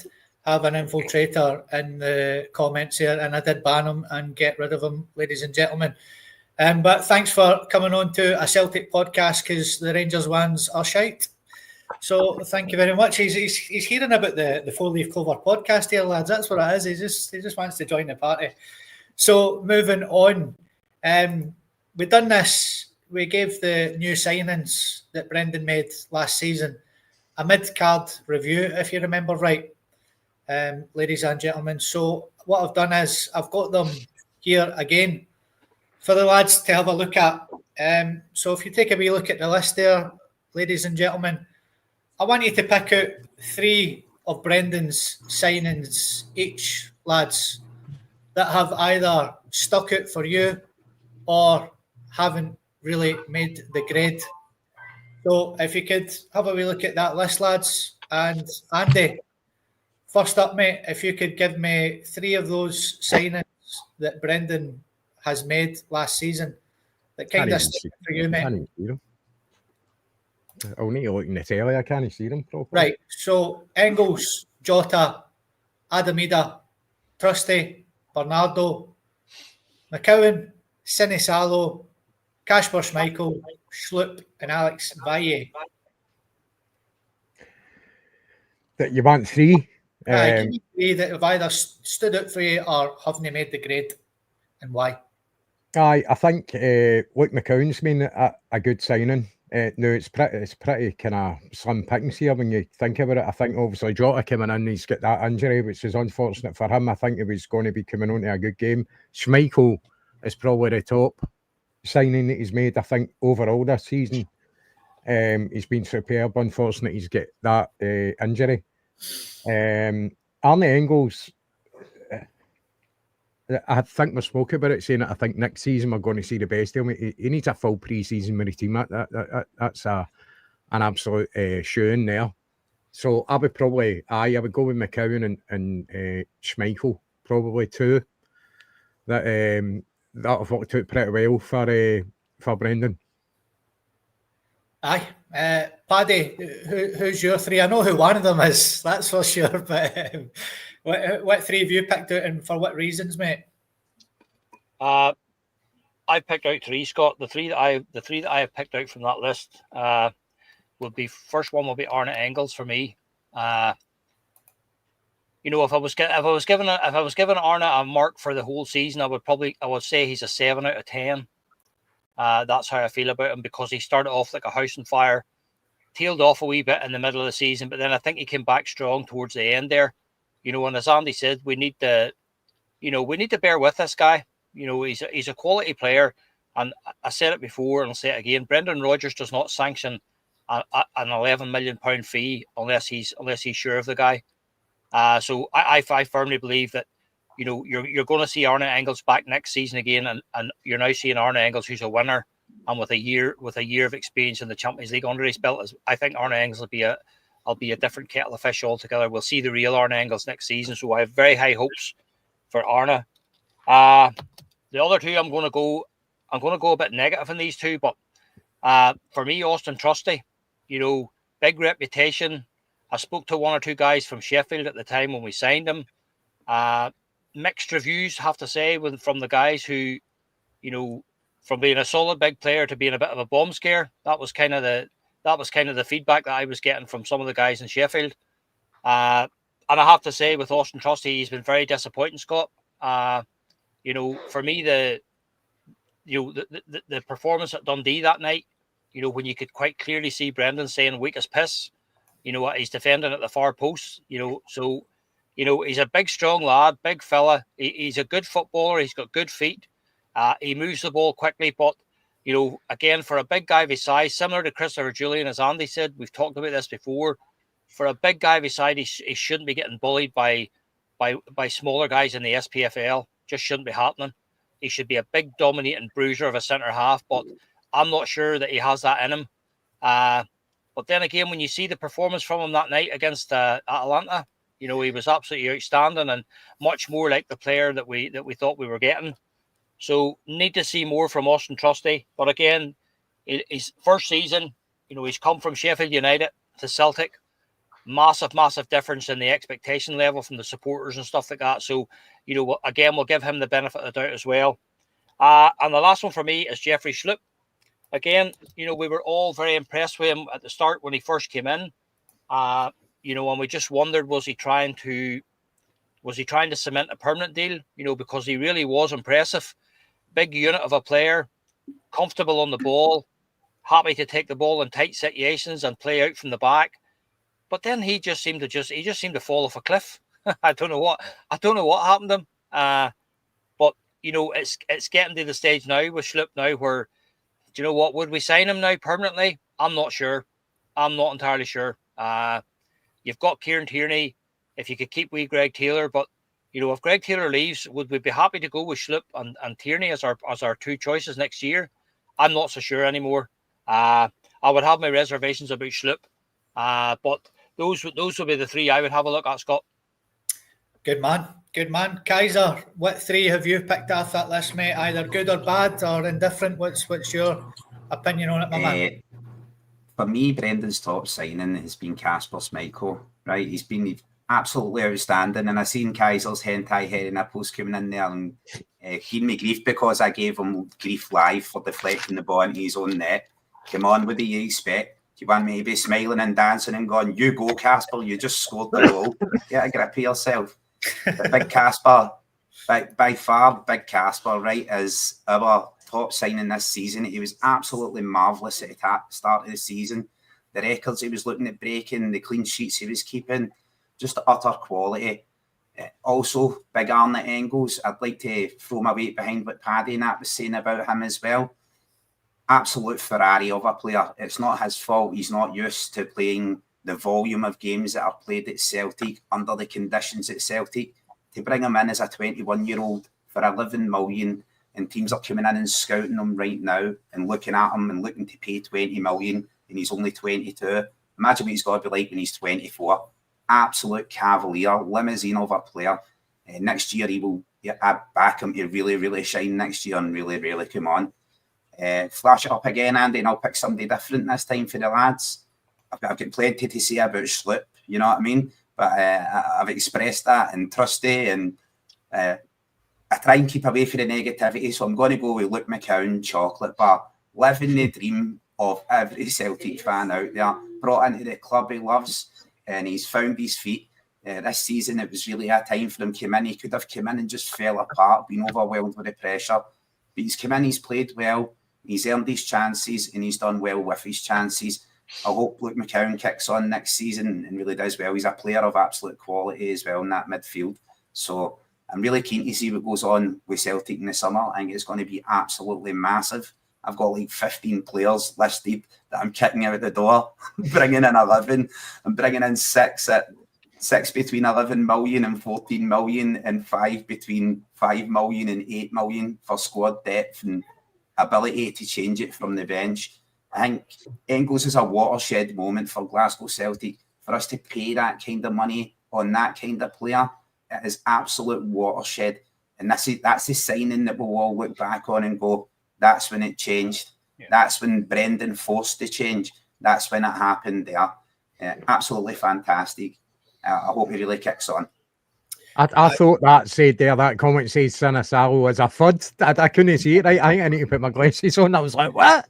have an infiltrator in the comments here, and I did ban him and get rid of him, ladies and gentlemen. But thanks for coming on to a Celtic podcast, because the Rangers ones are shite. So thank you very much. He's hearing about the Four Leaf Clover podcast here, lads. That's what it is. He just wants to join the party. So moving on, we done this. We gave the new signings that Brendan made last season a mid-card review, if you remember right, ladies and gentlemen. So what I've done is I've got them here again for the lads to have a look at. So if you take a wee look at the list there, ladies and gentlemen, I want you to pick out 3 of Brendan's signings each, lads, that have either stuck out for you or haven't really made the grade. So if you could have a wee look at that list, lads. And Andy, first up, mate, if you could give me 3 of those signings that Brendan has made last season that kind of stuck for you, mate. I'll need to look in the telly. I can't see them properly. Right. So Engels, Jota, Adamida, Trusty, Bernardo, McCowan, Sinisalo, Kasper Schmeichel, Schlupp, and Alex Valle. That you want 3? Give me 3 that have either stood out for you or haven't made the grade, and why? I think Luke McCown's been a good signing. No, it's pretty kind of slim pickings here when you think about it. I think obviously Jota coming in, he's got that injury, which is unfortunate for him. I think he was going to be coming on to a good game. Schmeichel is probably the top signing that he's made, I think, overall this season. He's been superb. Unfortunately, he's got that injury. Arne Engels, I think we spoke about it, saying that I think next season we're going to see the best of him. He needs a full pre-season with his team. That's an absolute shoe in there. So I would go with McCowan and Schmeichel, probably 2. That have worked out pretty well for Brendan. Aye. Paddy, who's your 3? I know who one of them is, that's for sure, but what 3 have you picked out and for what reasons, mate? I picked out 3, Scott. The three that I have picked out from that list would be, first one will be Arne Engels for me. You know, if I was given Arne a mark for the whole season, I would say he's a 7 out of 10. That's how I feel about him, because he started off like a house on fire, tailed off a wee bit in the middle of the season, but then I think he came back strong towards the end there. You know, and as Andy said, we need to bear with this guy. You know, he's a quality player, and I said it before and I'll say it again. Brendan Rodgers does not sanction an £11 million fee unless he's sure of the guy. So I firmly believe that, you know, you're going to see Arne Engels back next season again, and you're now seeing Arne Engels, who's a winner, and with a year of experience in the Champions League under his belt. I think Arne Engels will be a different kettle of fish altogether. We'll see the real Arne Engels next season, so I have very high hopes for Arne. The other 2, I'm going to go a bit negative in these 2, but for me, Austin Trusty, you know, big reputation. I spoke to 1 or 2 guys from Sheffield at the time when we signed him. Mixed reviews, have to say, from the guys who, you know, from being a solid big player to being a bit of a bomb scare. That was kind of the feedback that I was getting from some of the guys in Sheffield. And I have to say, with Austin Trusty, he's been very disappointing, Scott. You know, for me, the performance at Dundee that night, you know, when you could quite clearly see Brendan saying weak as piss, you know, he's defending at the far post, you know, so, you know, he's a big, strong lad, big fella. He's a good footballer. He's got good feet. He moves the ball quickly, but, You know, again, for a big guy of his size, similar to Christopher Julian, as Andy said, we've talked about this before. For a big guy of his size, he shouldn't be getting bullied by smaller guys in the SPFL. Just shouldn't be happening. He should be a big dominating bruiser of a centre half, but I'm not sure that he has that in him. But then again, when you see the performance from him that night against Atalanta, you know, he was absolutely outstanding and much more like the player that we thought we were getting. So need to see more from Austin Trusty. But again, his first season, you know, he's come from Sheffield United to Celtic. Massive difference in the expectation level from the supporters and stuff like that. So, you know, again, we'll give him the benefit of the doubt as well. And the last one for me is Jeffrey Schlupp. Again, you know, we were all very impressed with him at the start when he first came in. You know, and we just wondered, was he trying to cement a permanent deal? You know, because he really was impressive. Big unit of a player, comfortable on the ball, happy to take the ball in tight situations and play out from the back. But then he just seemed to fall off a cliff. I don't know what happened to him. But you know, it's getting to the stage now with Schlupp now where, do you know what, would we sign him now permanently? I'm not sure. I'm not entirely sure. You've got Kieran Tierney. If you could keep wee Greg Taylor, but you know, if Greg Taylor leaves, would we be happy to go with Schlupp and Tierney as our two choices next year? I'm not so sure anymore. I would have my reservations about Schlupp. But those would be the three I would have a look at, Scott. Good man. Kaiser, what three have you picked off that list, mate? Either good or bad or indifferent? What's your opinion on it, my man? For me, Brendan's top signing has been Kasper Schmeichel, right? He's been absolutely outstanding, and I seen Kaiser's hentai hairy nipples coming in there and giving me grief because I gave him grief live for deflecting the ball into his own net. Come on, what do you expect? Do you want me to be smiling and dancing and going, you go, Kasper, you just scored the goal. Get a grip of yourself. But big Kasper, by far, big Kasper, right, is our top signing this season. He was absolutely marvellous at the start of the season. The records he was looking at breaking, the clean sheets he was keeping, just utter quality. Also, big Arnott Engels. I'd like to throw my weight behind what Paddy and that was saying about him as well. Absolute Ferrari of a player. It's not his fault. He's not used to playing the volume of games that are played at Celtic under the conditions at Celtic. To bring him in as a 21-year-old for 11 million, and teams are coming in and scouting him right now and looking at him and looking to pay 20 million, and he's only 22. Imagine what he's got to be like when he's 24. Absolute cavalier, limousine of a player. Next year he will back him to really shine next year and really come on. Flash it up again, Andy, and I'll pick somebody different this time for the lads. I've got plenty to say about Schlupp, you know what I mean? But I've expressed that, and Trusty, and I try and keep away from the negativity, so I'm going to go with Luke McCown, chocolate bar, living the dream of every Celtic fan out there, brought into the club he loves, and he's found his feet. This season, it was really a time for him to come in. He could have come in and just fell apart, been overwhelmed with the pressure. But he's come in, he's played well, he's earned his chances, and he's done well with his chances. I hope Luke McCown kicks on next season and really does well. He's a player of absolute quality as well in that midfield. So I'm really keen to see what goes on with Celtic in the summer. I think it's going to be absolutely massive. I've got like 15 players listed that I'm kicking out the door, bringing in 11. I'm bringing in six between 11 million and 14 million, and 5 between 5 million and 8 million for squad depth and ability to change it from the bench. I think Engels is a watershed moment for Glasgow Celtic. For us to pay that kind of money on that kind of player, it is absolute watershed. And that's the signing that we'll all look back on and go, that's when it changed. Yeah. That's when Brendan forced the change. That's when it happened there. Absolutely fantastic. I hope he really kicks on. I thought that comment said Sinisalo was a FUD. I couldn't see it right. I think I need to put my glasses on. I was like, what?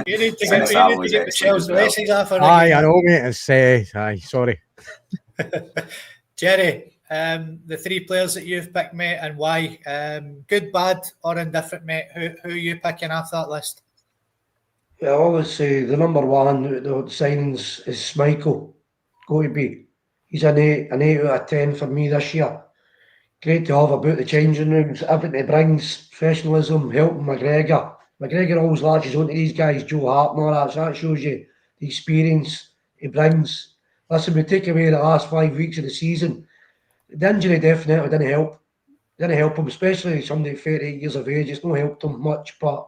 You need to get Michelle's glasses off. Aye, I know, mate. It's, sorry. Jerry, the three players that you've picked, mate, and why? Good, bad, or indifferent, mate? Who are you picking off that list? Yeah, I always say the number one, the signings is Schmeichel. Go to be. He's an 8 out of 10 for me this year. Great to have about the changing rooms. Everything he brings, professionalism, helping McGregor. McGregor always latches onto these guys, Joe Hart and all that, so that shows you the experience he brings. Listen, we take away the last 5 weeks of the season, the injury definitely didn't help. Didn't help him, especially somebody 38 years of age. It's not helped him much, but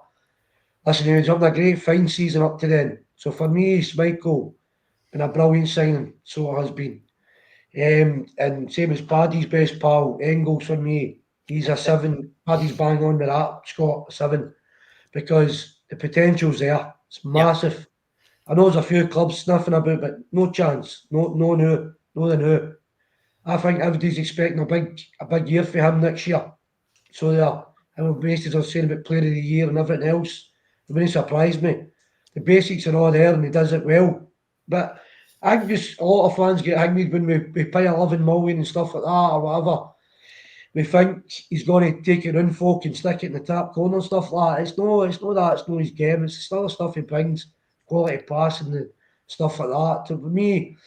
listen, he was having a great fine season up to then. So for me, Schmeichel been a brilliant signing, so it has been. And same as Paddy's best pal, Engels for me. He's a 7. Paddy's bang on with that, Scott, a 7. Because the potential's there. It's massive. I know there's a few clubs sniffing about, but no chance. No than who. I think everybody's expecting a big year for him next year. So there, and basis of saying about player of the year and everything else, it wouldn't surprise me. The basics are all there and he does it well. But I think just a lot of fans get angry when we pay 11 million and stuff like that or whatever. We think he's going to take it in folk and stick it in the top corner and stuff like that. It's not that, it's not his game. It's the other stuff he brings, quality passing and stuff like that. So for me,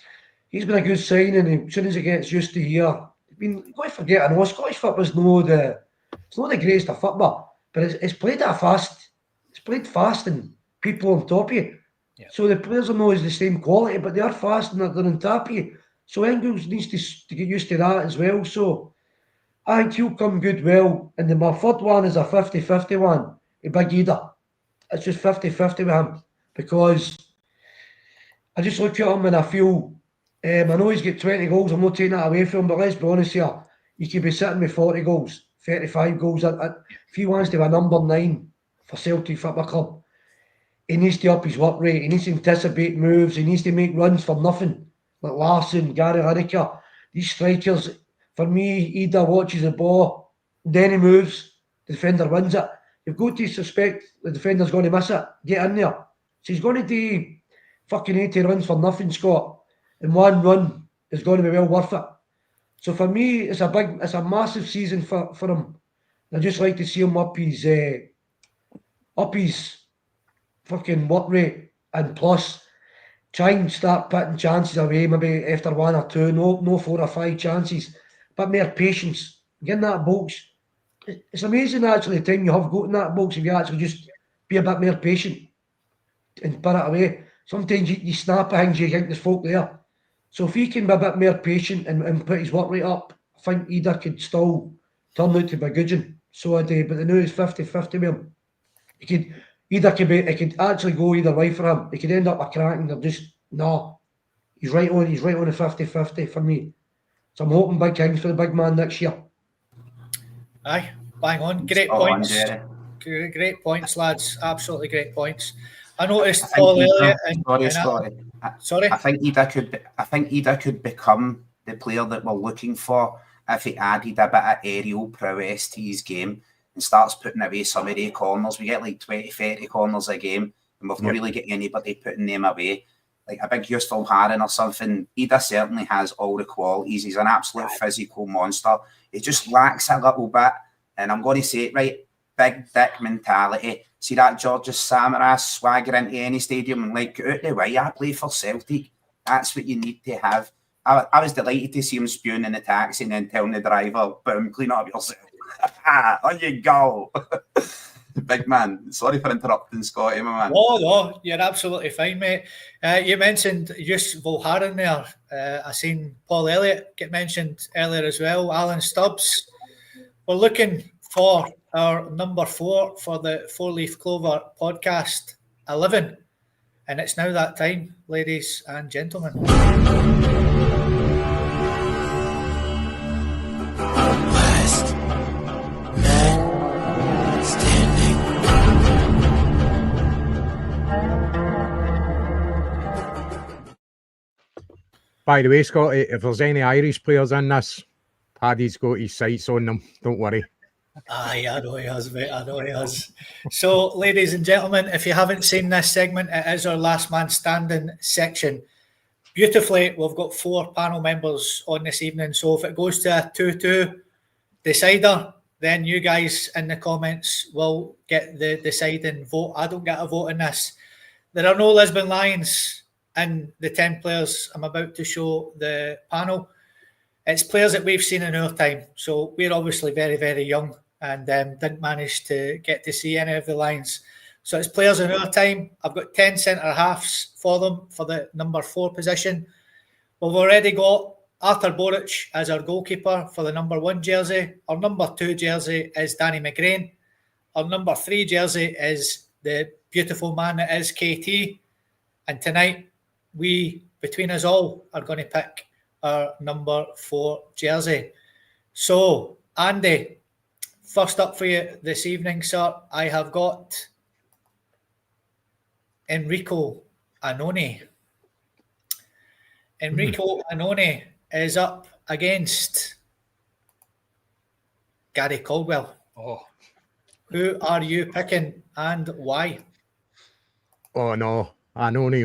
he's been a good signing, and as soon as he gets used to here, I mean, you've got to forget, I know Scottish football's it's not the greatest of football, but it's played at a fast, it's played fast and people on top of you. Yeah. So the players are not as the same quality, but they are fast and they're on top of you. So Engels needs to get used to that as well. So I think he'll come good well. And then my third one is a 50-50 one, a Big Ida. It's just 50-50 with him because I just look at him and I feel, I know he's got 20 goals, I'm not taking that away from him, but let's be honest here, he could be sitting with 40 goals, 35 goals. If he wants to be a number 9 for Celtic Football Club, he needs to up his work rate, he needs to anticipate moves, he needs to make runs for nothing, like Larsson, Gary Lineker, these strikers. For me, Ida watches the ball, then he moves, the defender wins it. You've got to suspect the defender's going to miss it, get in there. So he's going to do fucking 80 runs for nothing, Scott. And one run is going to be well worth it. So for me, it's a massive season for him. I just like to see him up his fucking work rate, and plus try and start putting chances away maybe after 1 or 2, no 4 or 5 chances, but more patience. Getting that box, it's amazing actually the time you have got in that box if you actually just be a bit more patient and put it away. Sometimes you snap at things, you think there's folk there. So if he can be a bit more patient and put his work rate up, I think Ida could still turn out to be good. So I do, but the new is 50-50 with him. It could actually go either way for him. He could end up a cracking or just he's right on the 50-50 for me. So I'm hoping big things for the big man next year. Aye, bang on. Great points. Great points, lads. Absolutely great points. I noticed Paul Elliott sorry. I think Ida could become the player that we're looking for if he added a bit of aerial prowess to his game and starts putting away some of the corners. We get like 20-30 corners a game, and we've not really got anybody putting them away. Like a big Houston Haran or something. Ida certainly has all the qualities. He's an absolute physical monster. He just lacks a little bit, and I'm going to say it right, big dick mentality. See that Georges Samaras swagger into any stadium and like, out the way, I play for Celtic. That's what you need to have. I was delighted to see him spewing in the taxi and then telling the driver, boom, clean up yourself. On you go. Big man. Sorry for interrupting, Scotty, my man. Oh, no, you're absolutely fine, mate. You mentioned Yus Volharen there. I seen Paul Elliott get mentioned earlier as well. Alan Stubbs. We're looking for our number 4 for the 4-Leaf Clover podcast 11. And it's now that time, ladies and gentlemen. Last man standing. By the way, Scotty, if there's any Irish players in this, Paddy's got his sights on them. Don't worry. Aye, I know he has, mate. I know he has. So, ladies and gentlemen, if you haven't seen this segment, it is our last man standing section. Beautifully, we've got 4 panel members on this evening. So if it goes to a 2-2 decider, then you guys in the comments will get the deciding vote. I don't get a vote in this. There are no Lisbon Lions in the 10 players I'm about to show the panel. It's players that we've seen in our time. So we're obviously very, very young and didn't manage to get to see any of the Lions. So it's players in our time. I've got 10 centre halves for them for the number 4 position. We've already got Arthur Boruc as our goalkeeper for the number 1 jersey. Our number 2 jersey is Danny McGrain. Our number 3 jersey is the beautiful man that is KT. And tonight, we, between us all, are going to pick our number 4 jersey. So, Andy, first up for you this evening, sir, I have got Enrico Annoni. Enrico Annoni is up against Gary Caldwell. Oh, Who are you picking and why? Oh no, Annoni.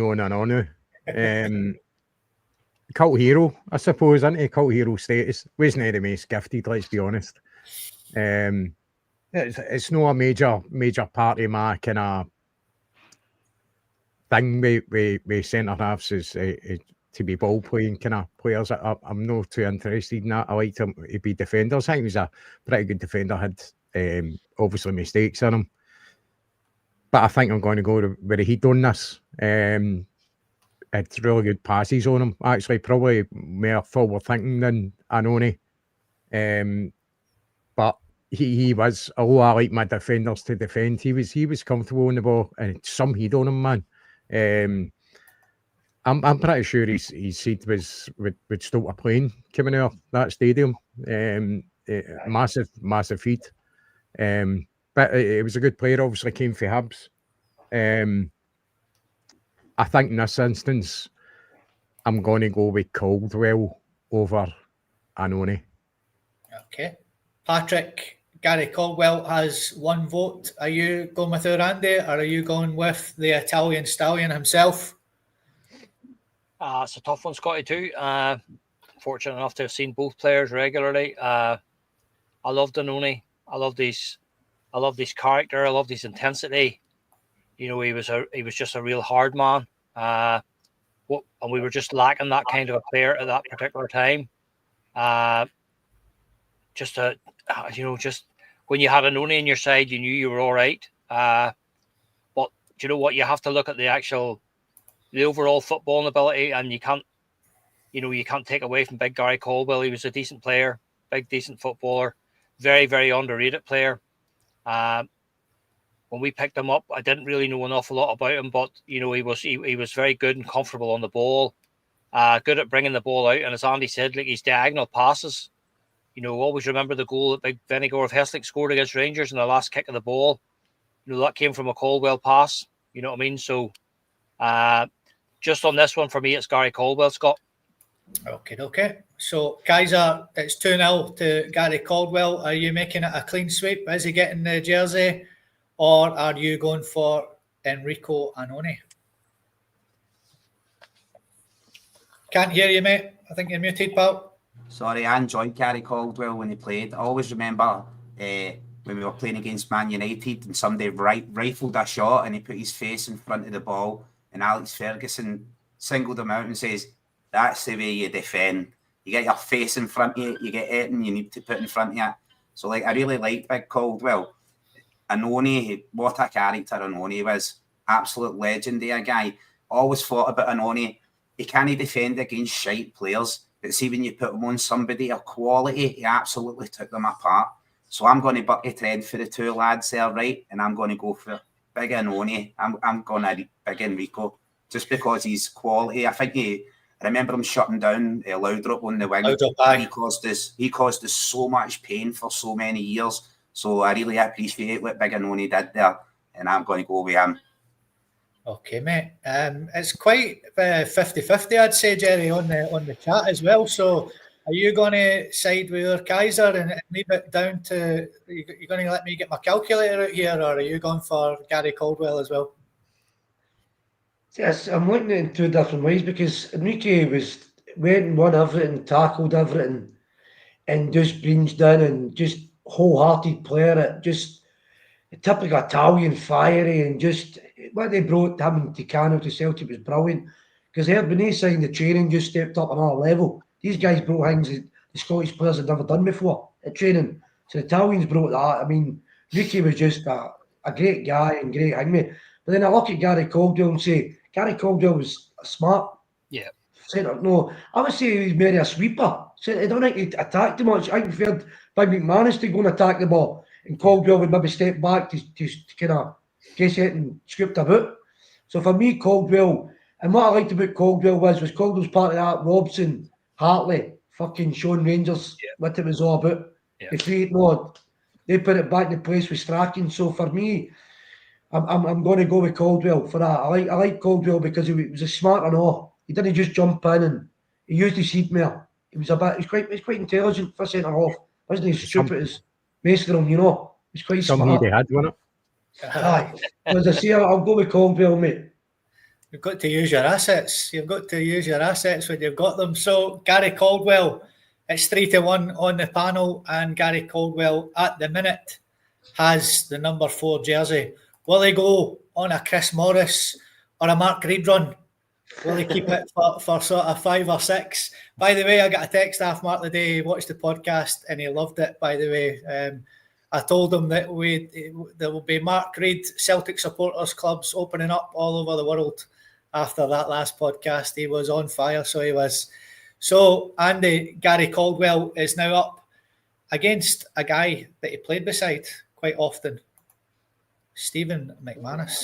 Cult hero, I suppose, isn't he? Cult hero status. Wasn't the most gifted, let's be honest. It's not a major part of my kind of thing with centre halves is to be ball playing kind of players. I'm not too interested in that. I like him to be defenders. I think he was a pretty good defender. Had obviously mistakes in him, but I think I'm going to go with the heat on this. It's really good passes on him. Actually, probably more forward thinking than Annoni. But he was, although I like my defenders to defend, he was comfortable on the ball and some heat on him, man. I'm pretty sure his seat would stop a plane coming out of that stadium. Massive feat. But it was a good player, obviously came for Hibs. I think in this instance, I'm going to go with Caldwell over Annoni. Okay. Patrick, Gary Caldwell has 1 vote. Are you going with our Andy, or are you going with the Italian stallion himself? it's a tough one, Scotty, too. Fortunate enough to have seen both players regularly. I love Annoni. I love his character. I love his intensity. You know, he was just a real hard man. And we were just lacking that kind of a player at that particular time. Just when you had Annoni on your side, you knew you were all right. But you know what? You have to look at the overall footballing ability, and you can't take away from big Gary Caldwell. He was a decent player, big, decent footballer, very, very underrated player. When we picked him up, I didn't really know an awful lot about him, but he was very good and comfortable on the ball, good at bringing the ball out. And as Andy said, like his diagonal passes, always remember the goal that Big Vinegar of Heslick scored against Rangers in the last kick of the ball. That came from a Caldwell pass. You know what I mean? So, just on this one for me, it's Gary Caldwell, Scott. Okay. So, Kaiser, it's 2-0 to Gary Caldwell. Are you making it a clean sweep? Is he getting the jersey? Or are you going for Enrico Annoni? Can't hear you, mate. I think you're muted, pal. Sorry, I enjoyed Gary Caldwell when he played. I always remember when we were playing against Man United and somebody rifled a shot and he put his face in front of the ball and Alex Ferguson singled him out and says, "That's the way you defend. You get your face in front of you, you get anything you need to put in front of you." So, I really liked Big Caldwell. Annoni, what a character Annoni was. Absolute legendary guy. Always thought about Annoni. He can't defend against shite players, but see when you put him on somebody of quality, he absolutely took them apart. So I'm going to buck a trend for the 2 lads there, right? And I'm going to go for Big Annoni. I'm going to Big Enrico, just because he's quality. I think I remember him shutting down Laudrup on the wing. He caused us so much pain for so many years. So I really appreciate what Big Annoni did there, and I'm going to go with him. Okay, mate. It's quite 50-50, I'd say, Jerry, on the chat as well. So are you going to side with your Kaiser and leave it down to... You're going to let me get my calculator out here, or are you going for Gary Caldwell as well? Yes, I'm looking at it in 2 different ways, because Enrique went and won everything, tackled everything, and just brings down and just wholehearted player, just a typical Italian, fiery, and just what they brought him and Ticano to Celtic was brilliant, because when they signed the training, just stepped up another level. These guys brought things that the Scottish players had never done before at training. So the Italians brought that. I mean, Ricky was just a great guy and great hangman. But then I look at Gary Caldwell and say, Gary Caldwell was smart. Yeah. No, I would say he's maybe a sweeper. So I don't think he attacked too much. I preferred Big McManus to go and attack the ball, and Caldwell would maybe step back to kind of guess it and scoop the boot. So for me, Caldwell, and what I liked about Caldwell was Caldwell's part of that Robson, Hartley, fucking Sean Rangers, what it was all about. Yeah. They put it back in place with Strachan. So for me, I'm going to go with Caldwell for that. I like Caldwell because he was a smart and all. He didn't just jump in, and he used his seat more. He's quite intelligent for centre half. Wasn't he stupid as Maestrom, you know? He's quite Some smart. he had, wasn't it? Aye. As I say, I'll go with Caldwell, mate. You've got to use your assets. You've got to use your assets when you've got them. So Gary Caldwell, it's 3-1 on the panel, and Gary Caldwell at the minute has the number 4 jersey. Will he go on a Chris Morris or a Mark Reid run? Will he keep it for sort of 5 or 6? By the way, I got a text off Mark the day. He watched the podcast and he loved it, by the way. I told him that there will be Mark Reid Celtic supporters clubs opening up all over the world after that last podcast. He was on fire, so he was. So, Andy, Gary Caldwell is now up against a guy that he played beside quite often, Stephen McManus.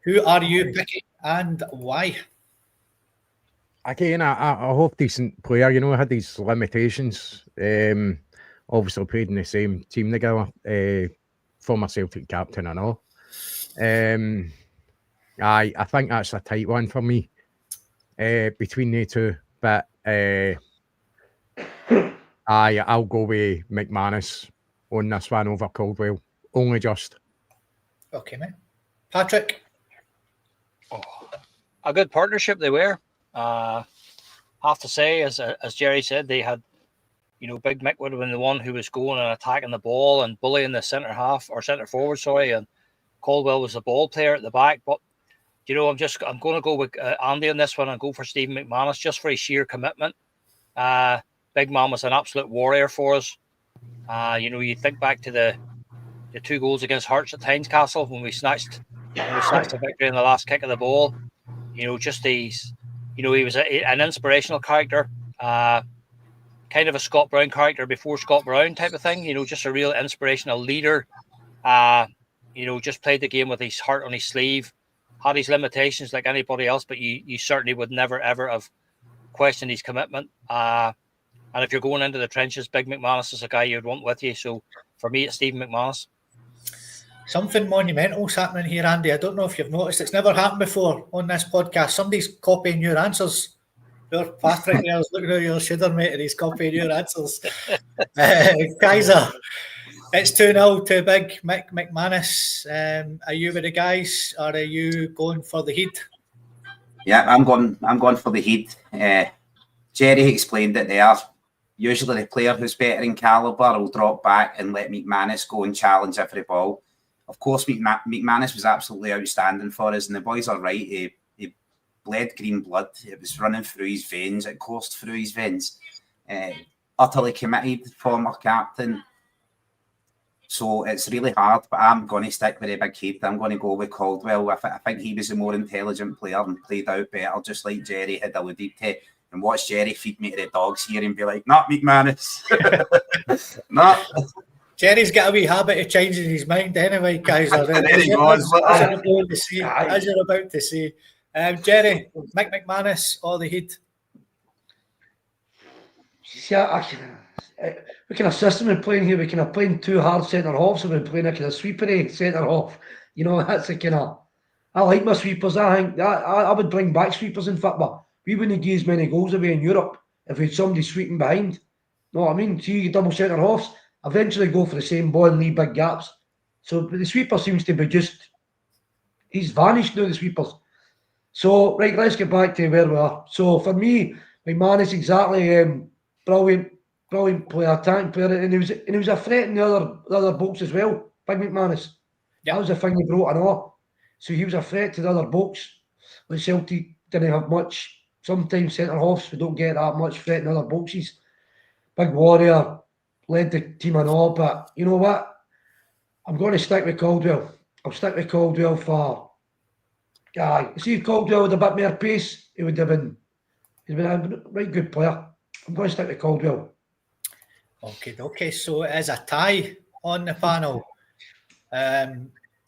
Who are you picking and why? Again, a half decent player. You know, I had these limitations. Obviously played in the same team together. Former Celtic captain and all. I think that's a tight one for me between the two. But I'll go with McManus on this one over Caldwell. Only just. Okay, mate. Patrick? A good partnership they were. Have to say, as Jerry said, they had, you know, Big Mick would have been the one who was going and attacking the ball and bullying the centre forward, and Caldwell was the ball player at the back. But you know, I'm going to go with Andy on this one and go for Stephen McManus just for his sheer commitment. Big man was an absolute warrior for us. You know, you think back to the 2 goals against Hearts at Tynecastle when we snatched the victory in the last kick of the ball. You know, just these. You know, he was an inspirational character, kind of a Scott Brown character before Scott Brown type of thing. You know, just a real inspirational leader. You know, just played the game with his heart on his sleeve. Had his limitations like anybody else, but you certainly would never ever have questioned his commitment. And if you're going into the trenches, Big McManus is a guy you'd want with you. So for me, it's Stephen McManus. Something monumental's happening here, Andy. I don't know if you've noticed. It's never happened before on this podcast. Somebody's copying your answers. Your Patrick there is looking at your shoulder, mate, and he's copying your answers. Kaiser, it's 2-0 to Big Mick McManus. Are you with the guys, or are you going for the Heat? Yeah, I'm going for the Heat. Jerry explained it there. Usually the player who's better in calibre will drop back and let McManus go and challenge every ball. Of course, McManus was absolutely outstanding for us, and the boys are right. He bled green blood. It was running through his veins. It coursed through his veins. Utterly committed, former captain. So it's really hard, but I'm going to stick with a big Heat. I'm going to go with Caldwell. I think he was a more intelligent player and played out better, just like Jerry had alluded to. And watch Jerry feed me to the dogs here and be like, not McManus. No. Jerry's got a wee habit of changing his mind anyway, guys. As you're about to see. Jerry, Mick McManus or the Heat? Yeah, we can assist him in playing here. We can have playing 2 hard centre halves, and we're playing a kind of sweepery centre half. You know, that's a kind of. I like my sweepers. I think I would bring back sweepers in football. We wouldn't give as many goals away in Europe if we had somebody sweeping behind. Know what I mean? So you double centre halves, eventually go for the same ball and leave big gaps. So the sweeper seems to be he's vanished now, the sweepers. So, right, let's get back to where we are. So for me, McManus exactly brilliant player, attacking player, and he was a threat in the other box as well. Big McManus. Yep. That was the thing he brought and all. So he was a threat to the other box. When Celtic didn't have much. Sometimes centre halves we don't get that much threat in other boxes. Big warrior, led the team and all, but you know what? I'm going to stick with Caldwell. I'll stick with Caldwell for. Aye, see if Caldwell had a bit more pace, he's been a right good player. I'm going to stick with Caldwell. Okay. So it is a tie on the panel.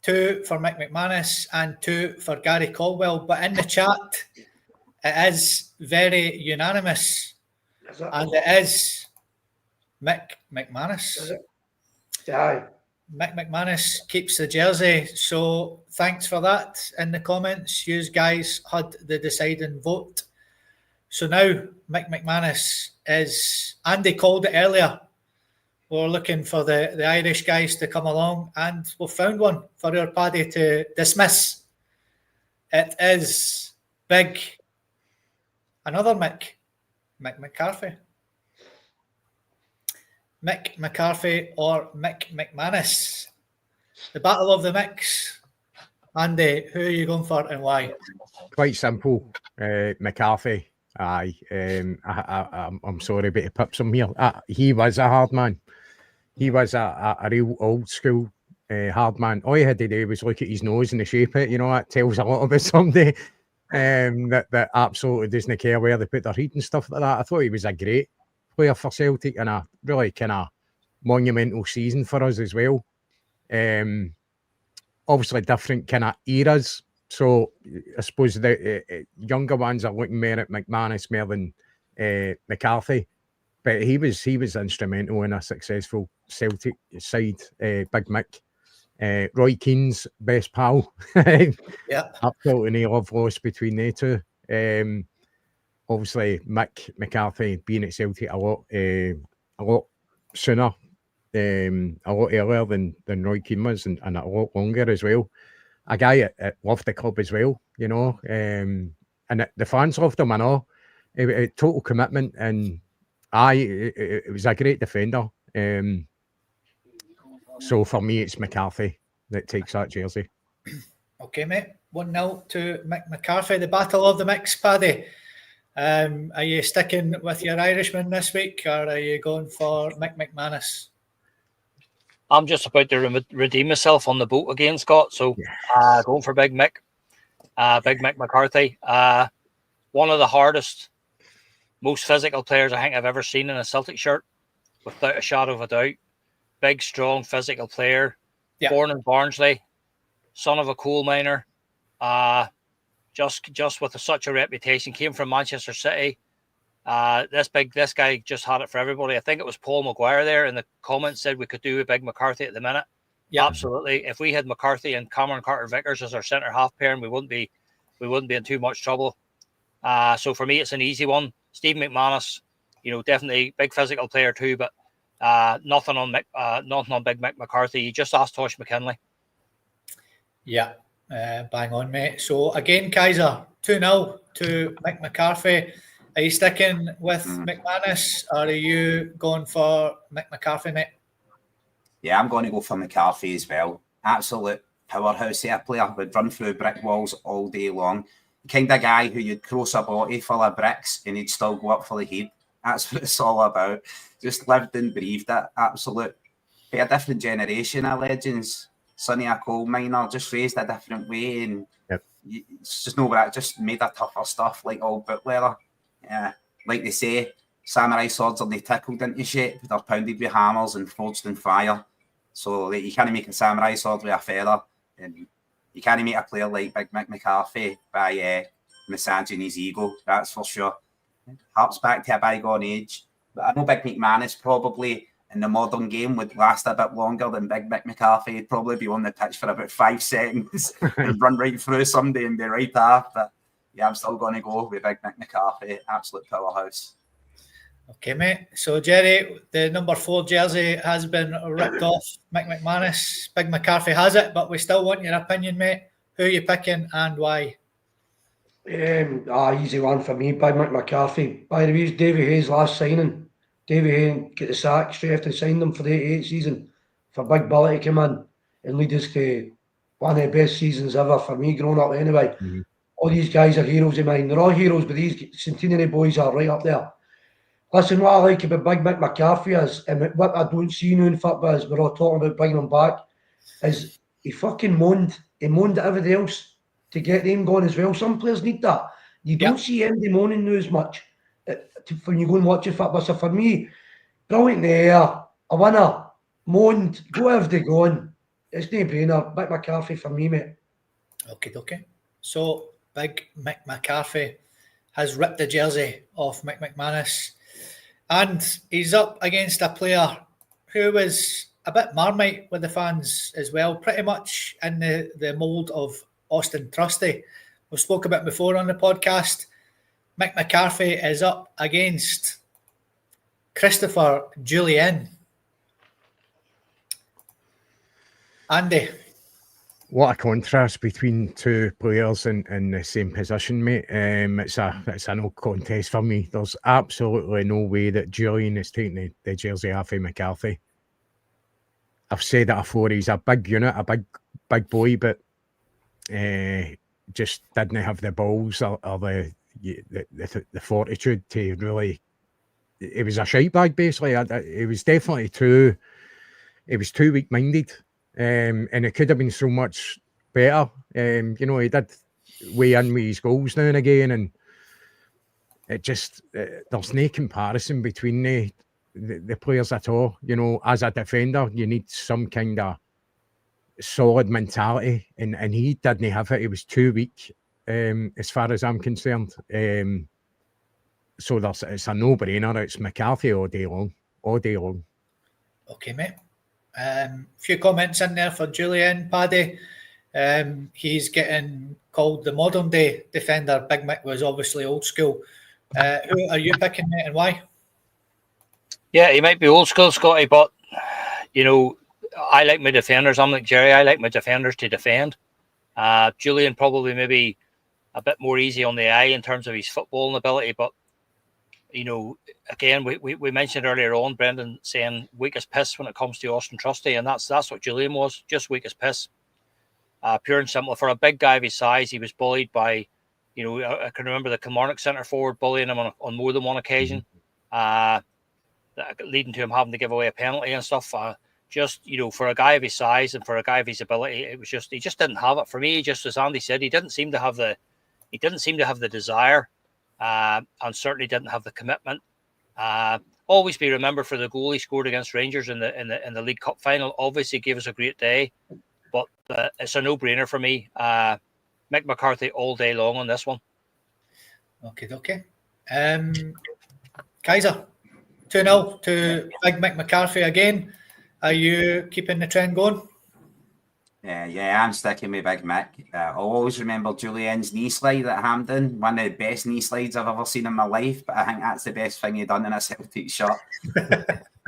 2 for Mick McManus and 2 for Gary Caldwell. But in the chat, it is very unanimous. And it is Mick McManus. Is it? Aye. Mick McManus keeps the jersey. So thanks for that in the comments. You guys had the deciding vote. So now Mick McManus is, Andy called it earlier. We're looking for the Irish guys to come along, and we've found one for our Paddy to dismiss. It is another Mick McCarthy. Mick McCarthy or Mick McManus. The battle of the Micks. Andy, who are you going for and why? Quite simple. McCarthy. Aye. I'm sorry, but to pips him here. He was a hard man. He was a real old school hard man. All you had to do was look at his nose and the shape of it. You know, that tells a lot about somebody that absolutely doesn't care where they put their heat and stuff like that. I thought he was a great player for Celtic and a really kind of monumental season for us as well. Obviously different kind of eras. So I suppose the younger ones are looking more at McManus more than McCarthy. But he was instrumental in a successful Celtic side. Big Mick, Roy Keane's best pal. Yeah, absolutely no love lost between they two. Obviously Mick McCarthy being at Celtic a lot sooner, a lot earlier than Roy Keane was, and a lot longer as well. A guy that loved the club as well, you know, and the fans loved him. I know, total commitment and. It was a great defender. So for me, it's McCarthy that takes that jersey. Okay, mate. 1-0 to Mick McCarthy. The battle of the Micks, Paddy. Are you sticking with your Irishman this week, or are you going for Mick McManus? I'm just about to redeem myself on the boat again, Scott. So going for Big Mick. Big Mick McCarthy. One of the hardest, most physical players I think I've ever seen in a Celtic shirt, without a shadow of a doubt. Big, strong, physical player. Yeah. Born in Barnsley, son of a coal miner. Just with such a reputation. Came from Manchester City. This guy just had it for everybody. I think it was Paul Maguire there in the comments said we could do a Big McCarthy at the minute. Yeah, absolutely. If we had McCarthy and Cameron Carter-Vickers as our centre half pair, we wouldn't be in too much trouble. So for me, it's an easy one. Stephen McManus, you know, definitely big physical player too, but nothing on Big Mick McCarthy. You just asked Tosh McKinley. Yeah, bang on, mate. So again, Kaiser, 2-0 to Mick McCarthy. Are you sticking with McManus, or are you going for Mick McCarthy, mate? Yeah, I'm going to go for McCarthy as well. Absolute powerhouse of a player. Would run through brick walls all day long. Kind of guy who you'd cross a body full of bricks and he'd still go up for the head. That's what it's all about. Just lived and breathed it. Absolute. Be a different generation of legends. Sonny a coal miner, just raised a different way, and it's just nowhere. It just made a tougher stuff like old bootleather. Yeah, like they say, samurai swords are they tickled into shape. They're pounded with hammers and forged in fire. So you can't make a samurai sword with a feather, and you can't make a player like Big Mick McCarthy by massaging his ego. That's for sure. Harps back to a bygone age. But I know Big McManus probably in the modern game would last a bit longer than Big Mick McCarthy. He'd probably be on the pitch for about 5 seconds and run right through somebody and be right there. But yeah, I'm still going to go with Big Mick McCarthy. Absolute powerhouse. Okay, mate. So, Jerry, the number 4 jersey has been ripped off Mick McManus. Big McCarthy has it, but we still want your opinion, mate. Who are you picking and why? Easy one for me, Big Mick McCarthy. By the way, it's Davy Hayes' last signing. Davy Hayes get the sack straight after signing them for the 88 season. For Big Billy to come in and lead us to one of the best seasons ever for me growing up anyway. Mm-hmm. All these guys are heroes of mine. They're all heroes, but these Centenary boys are right up there. Listen, what I like about Big Mick McCarthy is, and what I don't see now in football is we're all talking about bringing him back. is he fucking moaned. He moaned at everybody else to get them going as well. Some players need that. You don't see anybody moaning now as much when you go and watch your football. So for me, brilliant there, a winner, moaned, go everybody going. It's no brainer. Mick McCarthy for me, mate. Okay. So, big Mick McCarthy has ripped the jersey off Mick McManus, and he's up against a player who was a bit marmite with the fans as well, pretty much in the mould of Austin Trusty. We've spoke about before on the podcast. Mick McCarthy is up against Christopher Jullien. Andy. What a contrast between two players in the same position, mate. It's a no contest for me. There's absolutely no way that Jullien is taking the jersey off of McCarthy. I've said that before. He's a big unit, a big boy, but just didn't have the balls or the fortitude to really. It was a shite bag, basically. It was definitely too weak-minded. And it could have been so much better. He did weigh in with his goals now and again, and it just there's no comparison between the players at all. As a defender, you need some kind of solid mentality, and he didn't have it. He was too weak, as far as I'm concerned. So it's a no-brainer. It's McCarthy all day long. Okay, mate. Few comments in there for Jullien, Paddy. He's getting called the modern day defender. Big Mick was obviously old school. Who are you picking, mate, and why? Yeah, he might be old school, Scotty, but I like my defenders. I'm like Jerry. I like my defenders to defend. Jullien probably maybe a bit more easy on the eye in terms of his footballing ability, but again, we mentioned earlier on, Brendan saying weak as piss when it comes to Austin Trusty, and that's what Jullien was, just weak as piss. Pure and simple. For a big guy of his size, he was bullied by, I can remember the Kilmarnock centre forward bullying him on more than one occasion, leading to him having to give away a penalty and stuff. For a guy of his size and for a guy of his ability, it was he just didn't have it. For me, just as Andy said, he didn't seem to have the desire. And certainly didn't have the commitment. Always be remembered for the goal he scored against Rangers in the League Cup final. Obviously gave us a great day, but it's a no-brainer for me. Mick McCarthy all day long on this one. Okay. Kaiser, 2-0 to Big Mick McCarthy again. Are you keeping the trend going? Yeah, I'm sticking with Big Mick. I'll always remember Jullien's knee slide at Hampden, one of the best knee slides I've ever seen in my life, but I think that's the best thing he done in a Celtic shirt.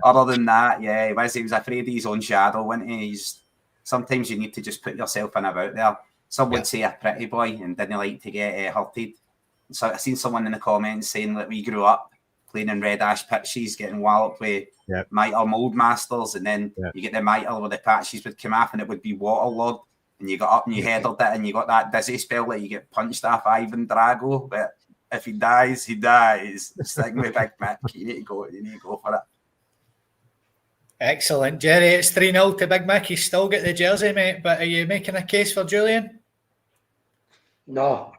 Other than that, yeah, he was afraid of his own shadow, wasn't he? Sometimes you need to just put yourself in about there. Some would say a pretty boy and didn't like to get hurted. So I've seen someone in the comments saying that we grew up playing in red ash pitches, getting walloped with mitre mould masters, and then you get the mitre where the patches would come off and it would be waterlogged, and you got up and you headed it and you got that dizzy spell that you get punched off Ivan Drago. But if he dies, he dies. Stick with Big Mick. You need to go for it. Excellent, Jerry. It's 3-0 to Big Mick. He's still got the jersey, mate, but are you making a case for Jullien? No.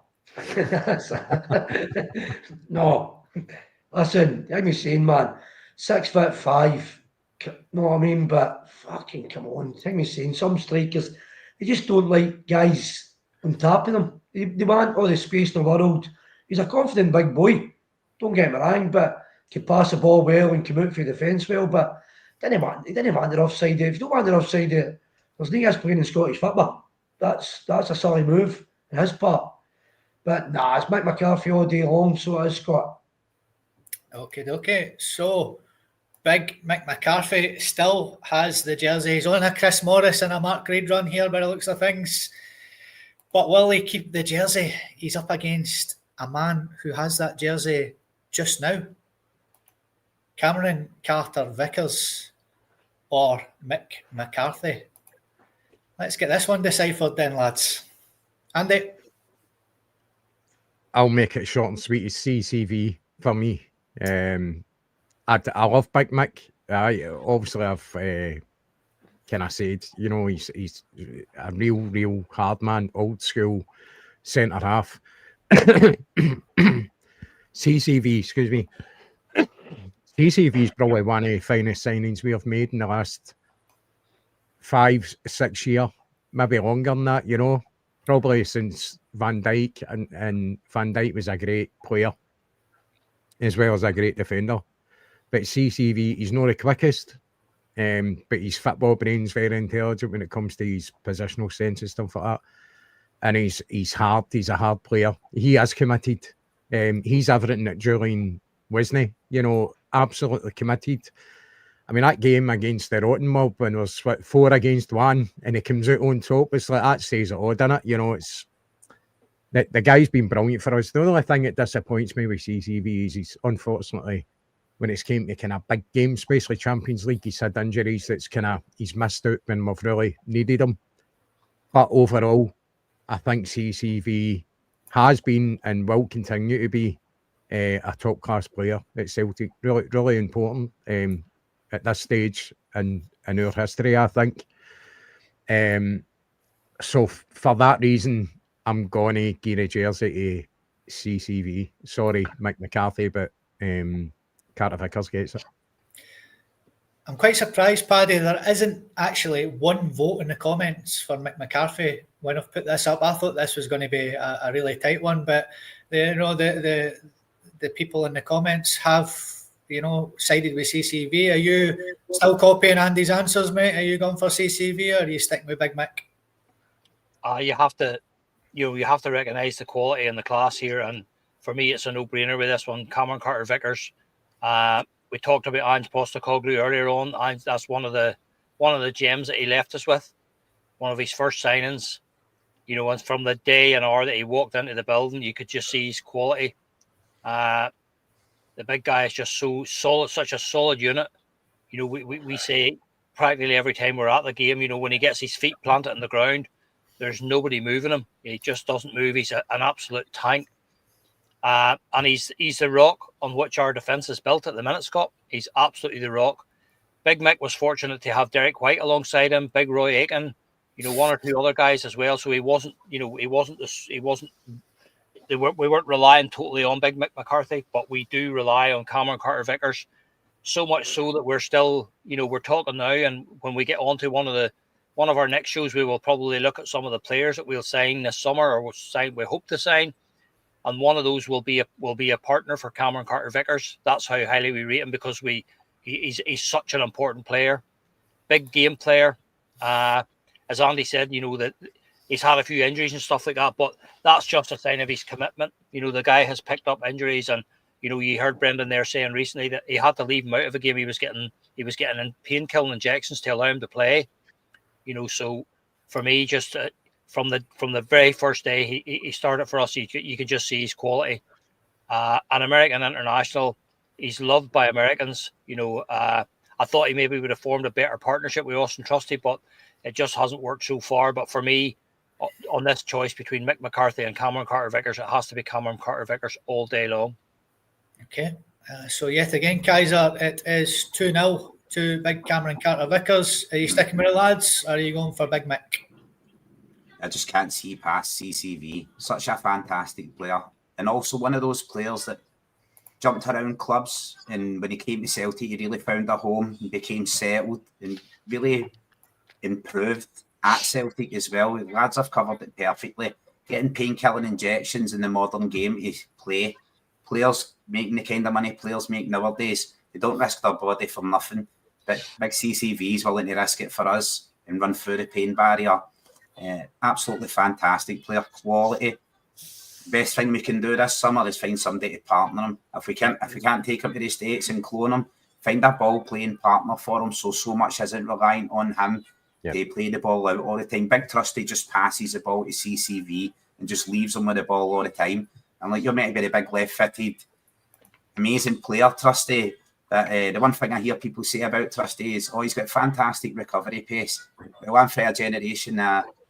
No. Listen, like me saying, man, 6'5", know what I mean? But fucking come on, like me saying, some strikers, they just don't like guys on top of them. They want all the space in the world. He's a confident big boy, don't get me wrong, but can pass the ball well and come out for the defence well, but he didn't want the offside. If you don't want the offside, there's no guys playing in Scottish football. That's a silly move on his part. But nah, it's Mick McCarthy all day long, so it is, Scott. Okay. So, Big Mick McCarthy still has the jersey. He's on a Chris Morris and a Mark Reid run here by the looks of things. But will he keep the jersey? He's up against a man who has that jersey just now. Cameron Carter-Vickers or Mick McCarthy. Let's get this one deciphered then, lads. Andy? I'll make it short and sweet. It's CCV for me. I love Big Mick. I obviously I've kind of said, you know, he's a real hard man, old school centre half. CCV, excuse me. CCV is probably one of the finest signings we have made in the last 5-6 years, maybe longer than that, you know, probably since Van Dijk, and Van Dijk was a great player as well as a great defender. But CCV, he's not the quickest, but his football brain's very intelligent when it comes to his positional sense and stuff like that. And he's hard. He's a hard player. He is committed. He's everything that Julian wasn't, you know, absolutely committed. I mean, that game against the Rotten Mob, when it was 4 against 1 and he comes out on top, it's like, that says it all, doesn't it? You know, it's the guy's been brilliant for us. The only thing that disappoints me with CCV is he's, unfortunately, when it's came to kind of big games, especially Champions League, he's had injuries he's missed out when we've really needed him. But overall, I think CCV has been and will continue to be a top-class player at Celtic. Really, really important at this stage in our history, I think. So for that reason, I'm going to give a jersey to CCV. Sorry, Mick McCarthy, but Carter Vickers gets it. I'm quite surprised, Paddy, there isn't actually one vote in the comments for Mick McCarthy when I've put this up. I thought this was going to be a really tight one, but the people in the comments have, you know, sided with CCV. Are you still copying Andy's answers, mate? Are you going for CCV or are you sticking with Big Mick? You have to recognise the quality and the class here, and for me, it's a no-brainer with this one. Cameron Carter-Vickers. We talked about Ange Postecoglou earlier on. That's one of the gems that he left us with. One of his first signings. You know, and from the day and hour that he walked into the building, you could just see his quality. The big guy is just so solid, such a solid unit. You know, we say practically every time we're at the game, you know, when he gets his feet planted in the ground, there's nobody moving him. He just doesn't move. He's an absolute tank. And he's the rock on which our defence is built at the minute, Scott. He's absolutely the rock. Big Mick was fortunate to have Derek White alongside him, Big Roy Aitken, you know, one or two other guys as well. So we weren't relying totally on Big Mick McCarthy, but we do rely on Cameron Carter-Vickers. So much so that we're still, you know, we're talking now, and when we get on to one of our next shows, we will probably look at some of the players that we'll sign this summer, or we hope to sign. And one of those will be a partner for Cameron Carter-Vickers. That's how highly we rate him, because he's such an important player, big game player. As Andy said, you know, that he's had a few injuries and stuff like that, but that's just a sign of his commitment. You know, the guy has picked up injuries, and you know, you heard Brendan there saying recently that he had to leave him out of a game. He was getting in pain-killing injections to allow him to play. You know, so for me, just from the very first day he started for us, you could just see his quality. An American international, he's loved by Americans. You know, I thought he maybe would have formed a better partnership with Austin Trusty, but it just hasn't worked so far. But for me, on this choice between Mick McCarthy and Cameron Carter-Vickers, it has to be Cameron Carter-Vickers all day long. Okay, so yet again, Kaiser, it is 2-0 to Big Cameron Carter-Vickers. Are you sticking with the lads, or are you going for Big Mick? I just can't see past CCV. Such a fantastic player, and also one of those players that jumped around clubs, and when he came to Celtic, he really found a home and became settled and really improved at Celtic as well. The lads have covered it perfectly. Getting pain-killing injections in the modern game to play. Players making the kind of money players make nowadays, they don't risk their body for nothing. But big CCV is willing to risk it for us and run through the pain barrier. Absolutely fantastic player, quality. Best thing we can do this summer is find somebody to partner him. If we can't take him to the States and clone him, find a ball playing partner for him, so much isn't relying on him. Yep. They play the ball out all the time. Big Trusty just passes the ball to CCV and just leaves him with the ball all the time. And like, you're meant to be the big left-footed, amazing player, Trusty. The one thing I hear people say about Trusty is, he's got fantastic recovery pace. Well, I'm for a generation,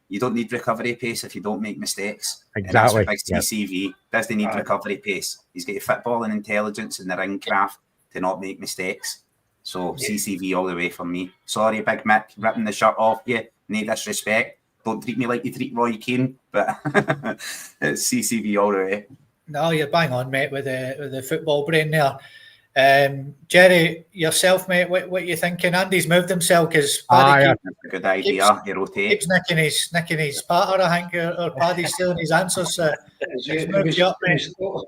you don't need recovery pace if you don't make mistakes. Exactly. And that's what big CCV doesn't need recovery pace. He's got football and intelligence and the ring craft to not make mistakes. So CCV all the way for me. Sorry, Big Mick, ripping the shirt off you. No disrespect. Don't treat me like you treat Roy Keane, but it's CCV all the way. No, you're bang on, mate, with the football brain there. Jerry, yourself, mate, what are you thinking? Andy's moved himself because Paddy That's a good idea. You rotate. keeps nicking his patter, I think, or Paddy's stealing his answers. So he's moved you up, mate. Are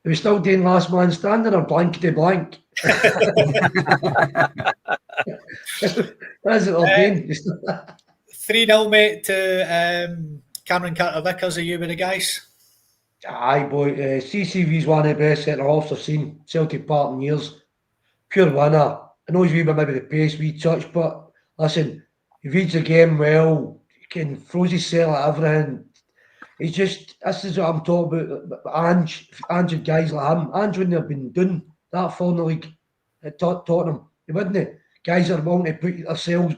we still doing last man standing or blankety blank? That's it all been. 3-0, mate, to Cameron Carter-Vickers. Are you with the guys? Aye, boy. CCV's one of the best centre halves I've seen Celtic Park in years. Pure winner. I know he's wee bit maybe the pace, wee touch, but listen, he reads the game well. He can throws his cell at everything. He's just, this is what I'm talking about. Ange and guys like him. Ange wouldn't have been doing that far in the league at Tottenham. He wouldn't have. Guys are willing to put themselves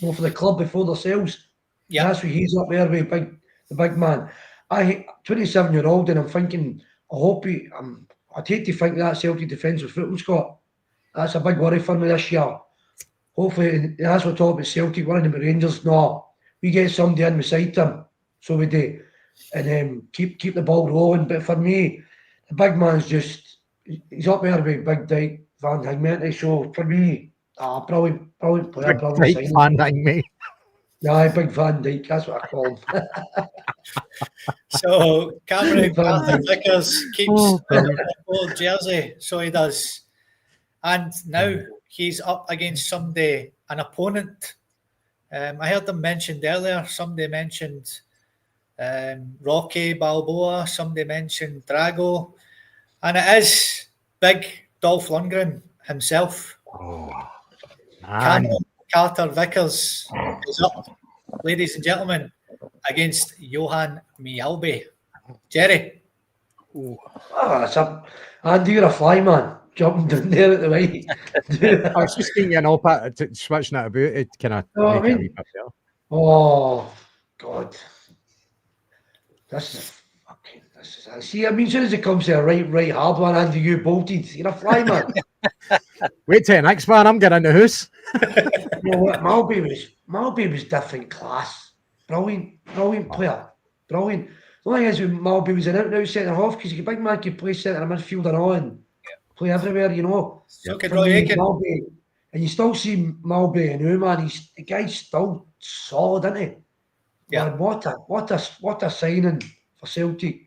more for the club before themselves. Yeah, that's what he's up there with, the big man. 27-year-old, and I'm thinking, I hope I'd hate to think that Celtic defensive football squad. That's a big worry for me this year. Hopefully, that's what talk about Celtic winning the Rangers. No, we get somebody in beside them, so we do, and keep the ball rolling. But for me, the big man's he's up there with Big Dyke, Van Higmenti. So for me, brilliant player, brilliant Van Higmenti. Yeah, Big Van Dyke, that's what I call him. So Cameron Carter-Vickers keeps the old jersey, so he does. And now he's up against an opponent. I heard them mentioned earlier. Somebody mentioned Rocky Balboa. Somebody mentioned Drago. And it is big Dolph Lundgren himself. Oh, Cameron Carter-Vickers is up, ladies and gentlemen, against Johan Mjällby. Jerry. Andy, you're a fly man. Jumping down there at the right. I was just thinking, switching it about it, kind of make it a wee bit better. Oh, God. See, I mean, as soon as it comes to a right hard one, Andy, you bolted. You're a fly man. Wait till next man, I'm getting in the house. You know what? Malby was different class. Brilliant player. Brilliant. The only thing is, Malby was an out-and-out centre-half because a big man could play centre midfield and all and play everywhere, you know. So could Roy Aitken. And you still see Malby and Uman. The guy's still solid, isn't he? Yeah. Man, what a signing for Celtic.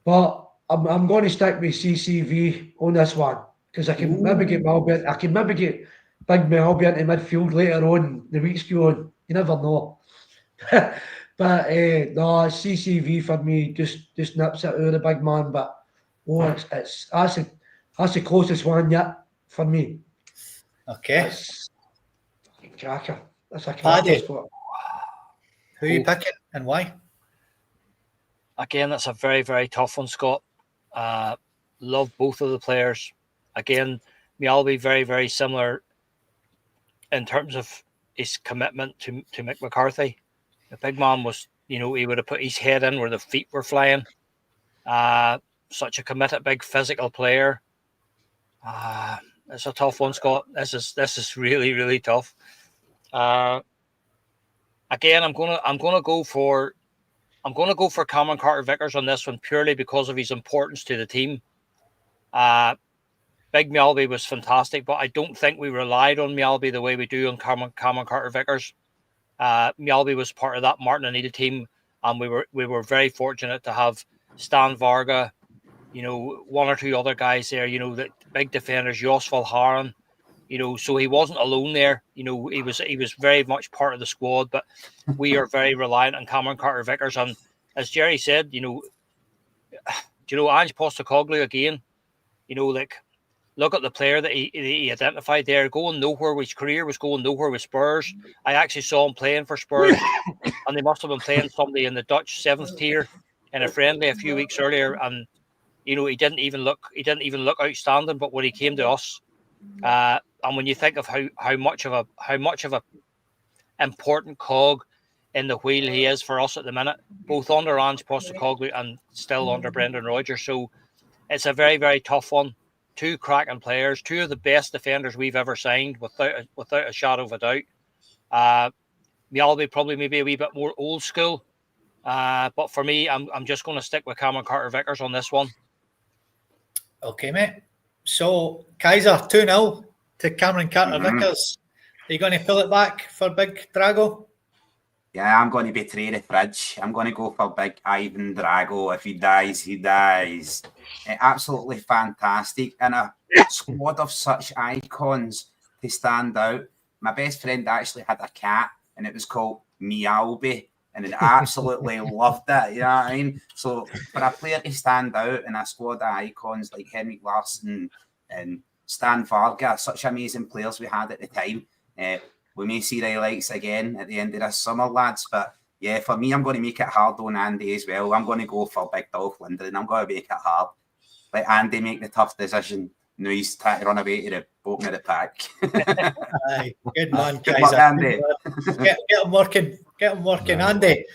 But I'm going to stick with CCV on this one because I can maybe get Malby. I can maybe get Big Malby into midfield later on the weeks go on. You never know. But no, CCV for me just nips it out of the big man. But that's the closest one yet for me. Okay. That's a cracker. That's a Paddy. cracker spot. Who are you picking and why? Again, that's a very, very tough one, Scott. Love both of the players. Again, Mjällby very, very similar in terms of his commitment to Mick McCarthy. The big man was, he would have put his head in where the feet were flying. Such a committed, big physical player. It's a tough one, Scott. This is really, really tough. Again, I'm gonna go for Cameron Carter-Vickers on this one purely because of his importance to the team. Big Mjällby was fantastic, but I don't think we relied on Mjällby the way we do on Cameron Carter-Vickers. Mjällby was part of that Martin O'Neill team, and we were very fortunate to have Stan Varga, one or two other guys there, the big defenders, Jos Valharen, so he wasn't alone there. He was very much part of the squad, but we are very reliant on Cameron Carter-Vickers. And as Jerry said, Ange Postecoglou again, look at the player that he identified there, going nowhere. His career was going nowhere with Spurs. I actually saw him playing for Spurs, and they must have been playing somebody in the Dutch 7th tier in a friendly a few weeks earlier, and he didn't even look outstanding. But when he came to us, and when you think of how much of a important cog in the wheel he is for us at the minute, both under Ange Postecoglou and still under Brendan Rodgers, so it's a very, very tough one. two cracking players, two of the best defenders we've ever signed, without a shadow of a doubt. Mialby probably maybe a wee bit more old school, but for me, I'm just going to stick with Cameron Carter-Vickers on this one. Okay, mate. So, Kaiser, 2-0 to Cameron Carter-Vickers. Are you going to pull it back for Big Drago? Yeah, I'm going to betray the fridge. I'm going to go for Big Ivan Drago. If he dies, he dies. Absolutely fantastic. And a squad of such icons to stand out. My best friend actually had a cat, and it was called Mialby, and I absolutely loved it. You know what I mean? So for a player to stand out in a squad of icons like Henrik Larsson and Stan Varga, such amazing players we had at the time, we may see the highlights again at the end of this summer, lads. But yeah, for me, I'm going to make it hard on Andy as well. I'm going to go for Big Dolph Lundgren. I'm going to make it hard. Let Andy make the tough decision. No, he's trying to run away to the bottom of the pack. Aye, good man, Good Kaiser. luck, Andy. Get him working. Get him working. Andy,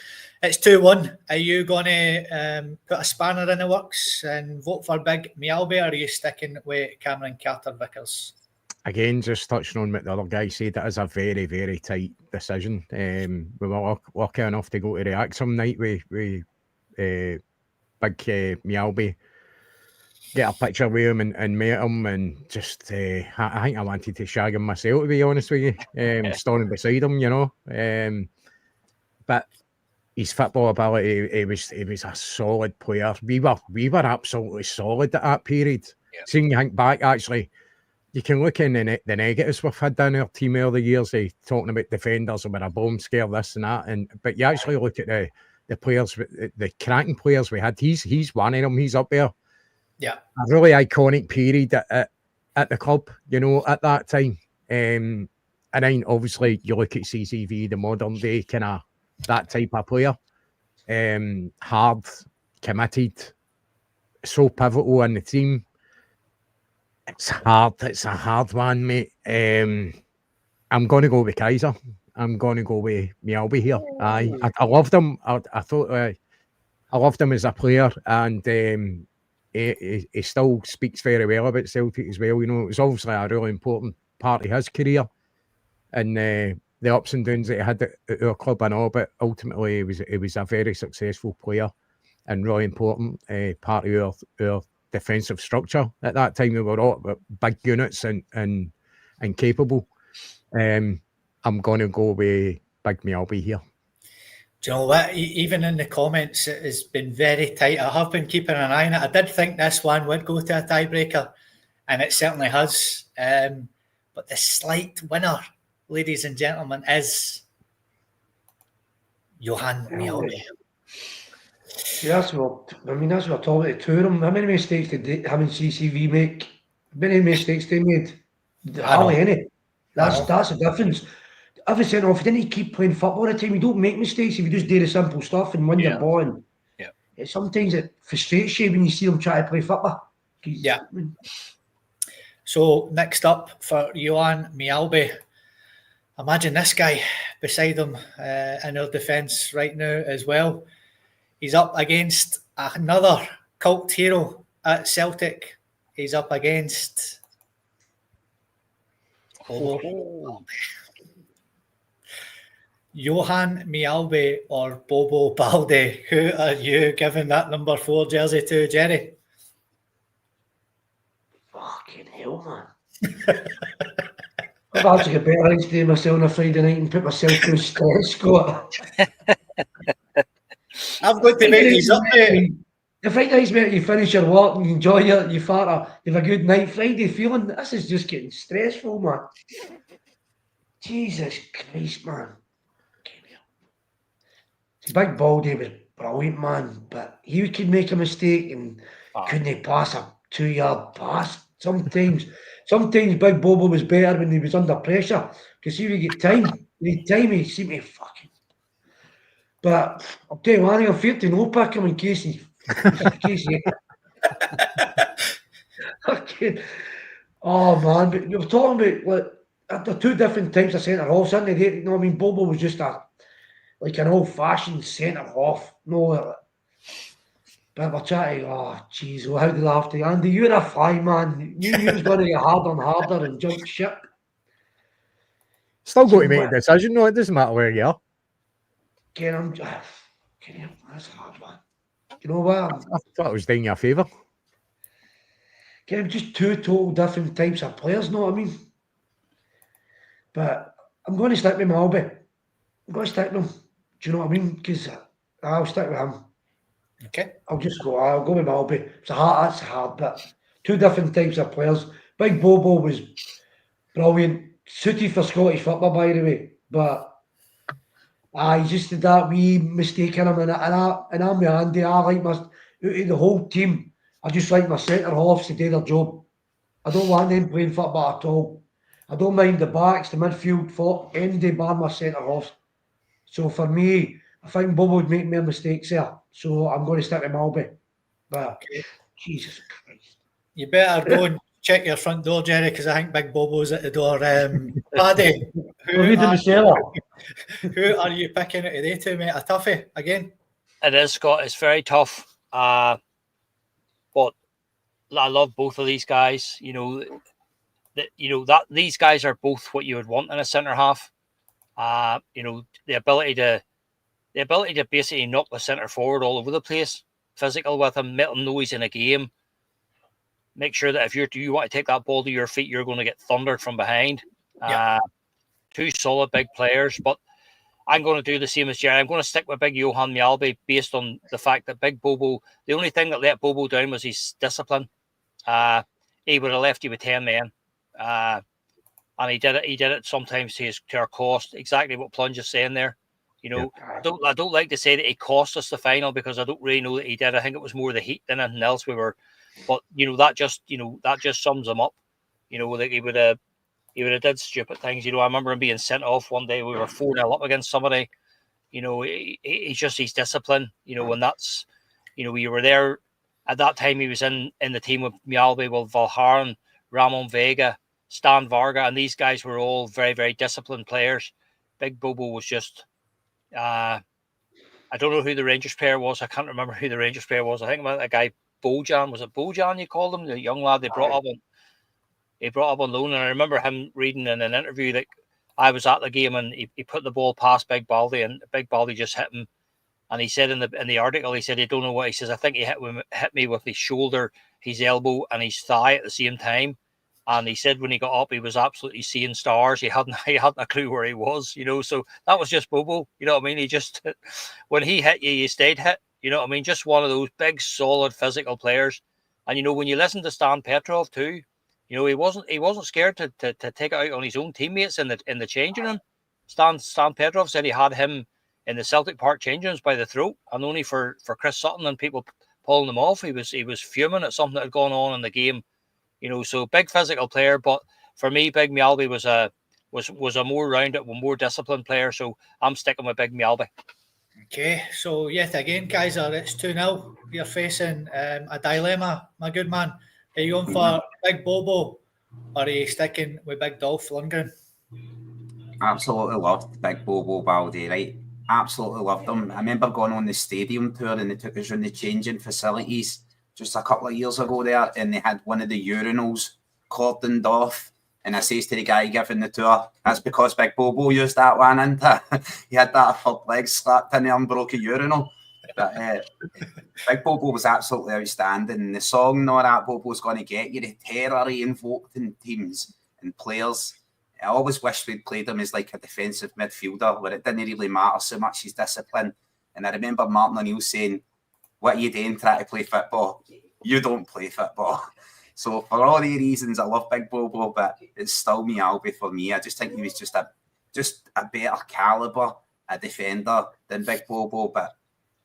it's 2-1. Are you going to put a spanner in the works and vote for Big Mialby, or are you sticking with Cameron Carter-Vickers? Again, just touching on what the other guy said, it is a very, very tight decision. We were lucky enough to go to react some night with Big Mialby, get a picture with him and meet him, and just I think I wanted to shag him myself, to be honest with you, standing beside him, you know. But his football ability, he was a solid player. We were absolutely solid at that period. Yeah. Seeing you think back, actually, you can look in the negatives we've had down our team over the years, talking about defenders and with a bomb scare, this and that. But you actually look at the players, the cracking players we had. He's one of them. He's up there. Yeah, a really iconic period at the club, you know, at that time. And then obviously you look at CCV, the modern day kind of that type of player. Hard, committed, so pivotal in the team. It's a hard one, mate. I'm going to go with Kaiser. I'm going to go with Mialby here. I loved him. I thought I loved him as a player, and he still speaks very well about Celtic as well. You know, it was obviously a really important part of his career, and the ups and downs that he had at our club and all. But ultimately, he was a very successful player and really important part of our defensive structure at that time. We were all big units and capable. I'm going to go with Big Mialby here. Do you know what? Even in the comments, it has been very tight. I have been keeping an eye on it. I did think this one would go to a tiebreaker, and it certainly has. But the slight winner, ladies and gentlemen, is Johan Mialby. Yeah, that's what we're talking to two of them. How many mistakes did him and CCV make? How many mistakes they made? Hardly any. That's the difference. Every centre off, you didn't keep playing football all the time. You don't make mistakes if you just do the simple stuff and win your ball. And sometimes it frustrates you when you see them try to play football. Yeah. So next up for Johan Mialby. Imagine this guy beside him in our defence right now as well. He's up against another cult hero at Celtic. He's up against Johan Mialby or Bobo Balde. Who are you giving that number 4 jersey to, Jerry? Fucking hell, man. I've actually got better things to do myself on a Friday night and put myself through stress, Scott. I've got to make these up, mate. The Friday night's where you finish your work and you enjoy your farter, you have a good night. Friday feeling, this is just getting stressful, man. Jesus Christ, man. Big Baldy was brilliant, man, but he could make a mistake and couldn't pass a 2-yard pass. Sometimes Big Bobo was better when he was under pressure because he would get time. He seemed to fucking. But I'll tell you one thing, I'm feared to no pick him in case he. Oh man, but you're talking about like the two different types of centre halves, aren't they? You know what I mean? Bobo was just like an old-fashioned centre half. No, But we're chatting, oh, jeez, well, how did I have to? Andy, you're a fly, man. You was going to get harder and harder and jump ship. Still got to make a decision, though. It doesn't matter where you are. Ken, that's a hard one. You know what? I thought it was doing you a favour. Ken, just two total different types of players, know what I mean? But I'm going to stick with Malby. I'm going to stick with him. Do you know what I mean? Because I'll stick with him. Okay. I'll go with Malby. That's hard, but two different types of players. Big Bobo was brilliant. Suited for Scottish football, by the way. But he just did that wee mistake in him. And I'm with Andy. I like out of the whole team, I just like my centre halves to do their job. I don't want them playing football at all. I don't mind the backs, the midfield, for any day bar my centre halves. So for me, I think Bobo would make more mistakes there. So I'm going to stick with Malby. But Jesus Christ. You better go and check your front door, Jerry, because I think Big Bobo's at the door. Paddy, who are you picking out of the two, mate? A toughie again? It is, Scott. It's very tough. But I love both of these guys. That these guys are both what you would want in a centre half. The ability to basically knock the centre forward all over the place, physical with him, let him know he's in a game. Make sure that if you want to take that ball to your feet, you're going to get thundered from behind. Two solid big players, but I'm going to do the same as Jerry. I'm going to stick with Big Johan Mjällby based on the fact that Big Bobo, the only thing that let Bobo down was his discipline. He would have left you with 10 men. And he did it sometimes to our cost. Exactly what Plunge is saying there. I don't like to say that he cost us the final because I don't really know that he did. I think it was more the heat than anything else. But that just sums him up. Like he would have did stupid things. I remember him being sent off one day. We were 4-0 up against somebody. He's just his discipline. And that's we were there at that time. He was in the team with Mjällby, with Valharan, Ramon Vega, Stan Varga, and these guys were all very, very disciplined players. Big Bobo was just I don't know who the Rangers player was. I can't remember who the Rangers player was. I think about a guy Bojan. Was it Bojan you called him? The young lad they brought up on loan. And I remember him reading in an interview that I was at the game and he put the ball past Big Baldy and Big Baldy just hit him. And he said in the article, he said he don't know what he says. I think he hit me with his shoulder, his elbow, and his thigh at the same time. And he said when he got up, he was absolutely seeing stars. He hadn't a clue where he was, So that was just Bobo. You know what I mean? He just when he hit you, you stayed hit. You know what I mean? Just one of those big, solid, physical players. And when you listen to Stan Petrov too, he wasn't scared to take it out on his own teammates in the changing room. Stan Petrov said he had him in the Celtic Park changing rooms by the throat, and only for Chris Sutton and people pulling them off. He was fuming at something that had gone on in the game. So big physical player, but for me, Big Mjällby was a more rounded, more disciplined player. So I'm sticking with Big Mjällby. Okay, so yet again, Kaiser, it's 2-0. You're facing a dilemma, my good man. Are you going for Big Bobo or are you sticking with Big Dolph Lundgren? Absolutely loved Big Bobo Baldy, right? Absolutely loved him. I remember going on the stadium tour and they took us around the changing facilities just a couple of years ago there, and they had one of the urinals cordoned off. And I says to the guy giving the tour, that's because Big Bobo used that one, and he had that third leg slapped in there and broke a urinal. But Big Bobo was absolutely outstanding. The song "No That Bobo's Gonna Get You," the terror he invoked in teams and players. I always wished we'd played him as like a defensive midfielder where it didn't really matter so much his discipline. And I remember Martin O'Neill saying, "What are you doing trying to play football? You don't play football." So for all the reasons, I love Big Bobo, but it's still Mjällby for me. I just think he was just a better calibre, a defender than Big Bobo. But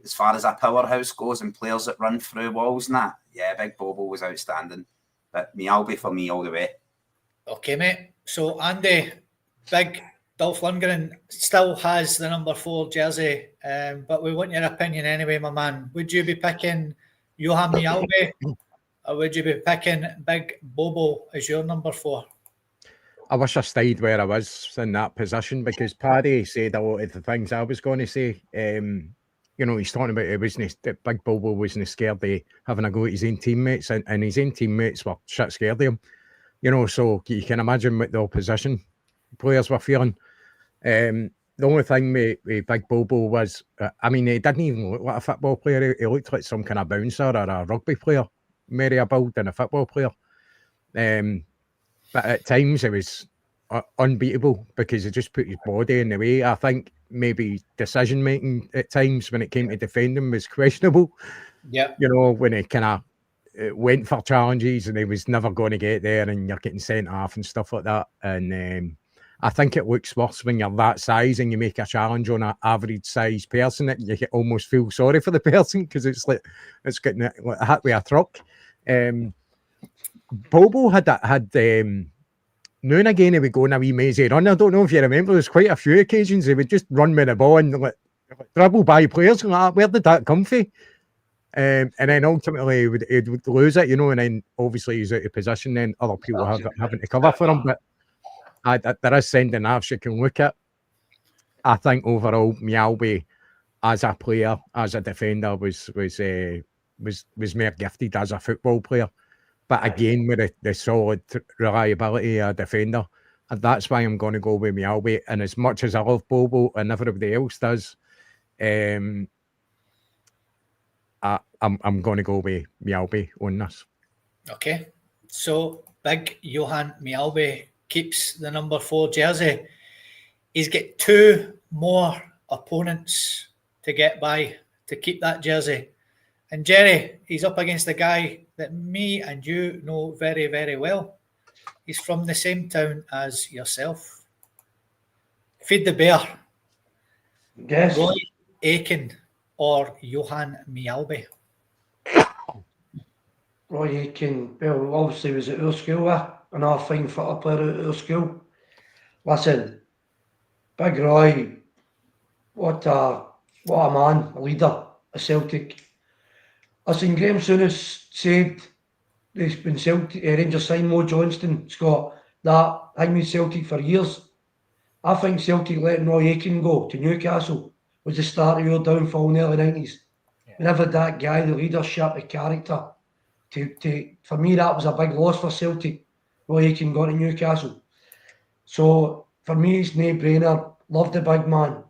as far as a powerhouse goes and players that run through walls and that, yeah, Big Bobo was outstanding. But Mjällby for me all the way. Okay, mate. So Andy, Big Dolph Lundgren still has the number 4 jersey, but we want your opinion anyway, my man. Would you be picking Johan Mjällby or would you be picking Big Bobo as your number 4? I wish I stayed where I was in that position because Paddy said a lot of the things I was going to say. You know, he's talking about that Big Bobo wasn't scared of having a go at his own teammates, and his own teammates were shit scared of him. You know, so you can imagine what the opposition players were feeling. The only thing with Big Bobo was, I mean, he didn't even look like a football player. He looked like some kind of bouncer or a rugby player, more a build than a football player. But at times it was unbeatable because he just put his body in the way. I think maybe decision making at times when it came to defending was questionable. Yeah. You know, when he kind of went for challenges and he was never going to get there and you're getting sent off and stuff like that. And I think it looks worse when you're that size and you make a challenge on an average size person that you almost feel sorry for the person because it's like it's getting hit with a truck. Bobo had now and again he would go on a wee mazy run. I don't know if you remember, there's quite a few occasions he would just run with the ball and like dribble by players and like, where did that come from? And then ultimately he would lose it, you know, and then obviously he's out of position, then other people having to cover for him. But there is sending halves you can look at. I think overall Mjällby as a player, as a defender, was more gifted as a football player. But again, with the solid reliability of a defender, and that's why I'm going to go with Mjällby. And as much as I love Bobo and everybody else does, I'm going to go with Mjällby on this. Okay, so big Johan Mjällby keeps the number 4 jersey. He's got 2 more opponents to get by to keep that jersey. And Jerry, he's up against a guy that me and you know very, very well. He's from the same town as yourself. Feed the Bear. Yes. Roy Aitken or Johan Mjällby? Roy Aitken, well, obviously was at our school, another fine football player at our school. Listen, Big Roy, what a man, a leader, a Celtic. Listen, Graham Souness said when Celtic, Rangers signed Mo Johnston, Scott, that thing with Celtic for years. I think Celtic letting Roy Aitken go to Newcastle was the start of your downfall in the early 90s. Yeah. Whenever that guy, the leadership, the character, for me that was a big loss for Celtic. Roy Aitken got to Newcastle. So for me it's no-brainer. Loved the big man.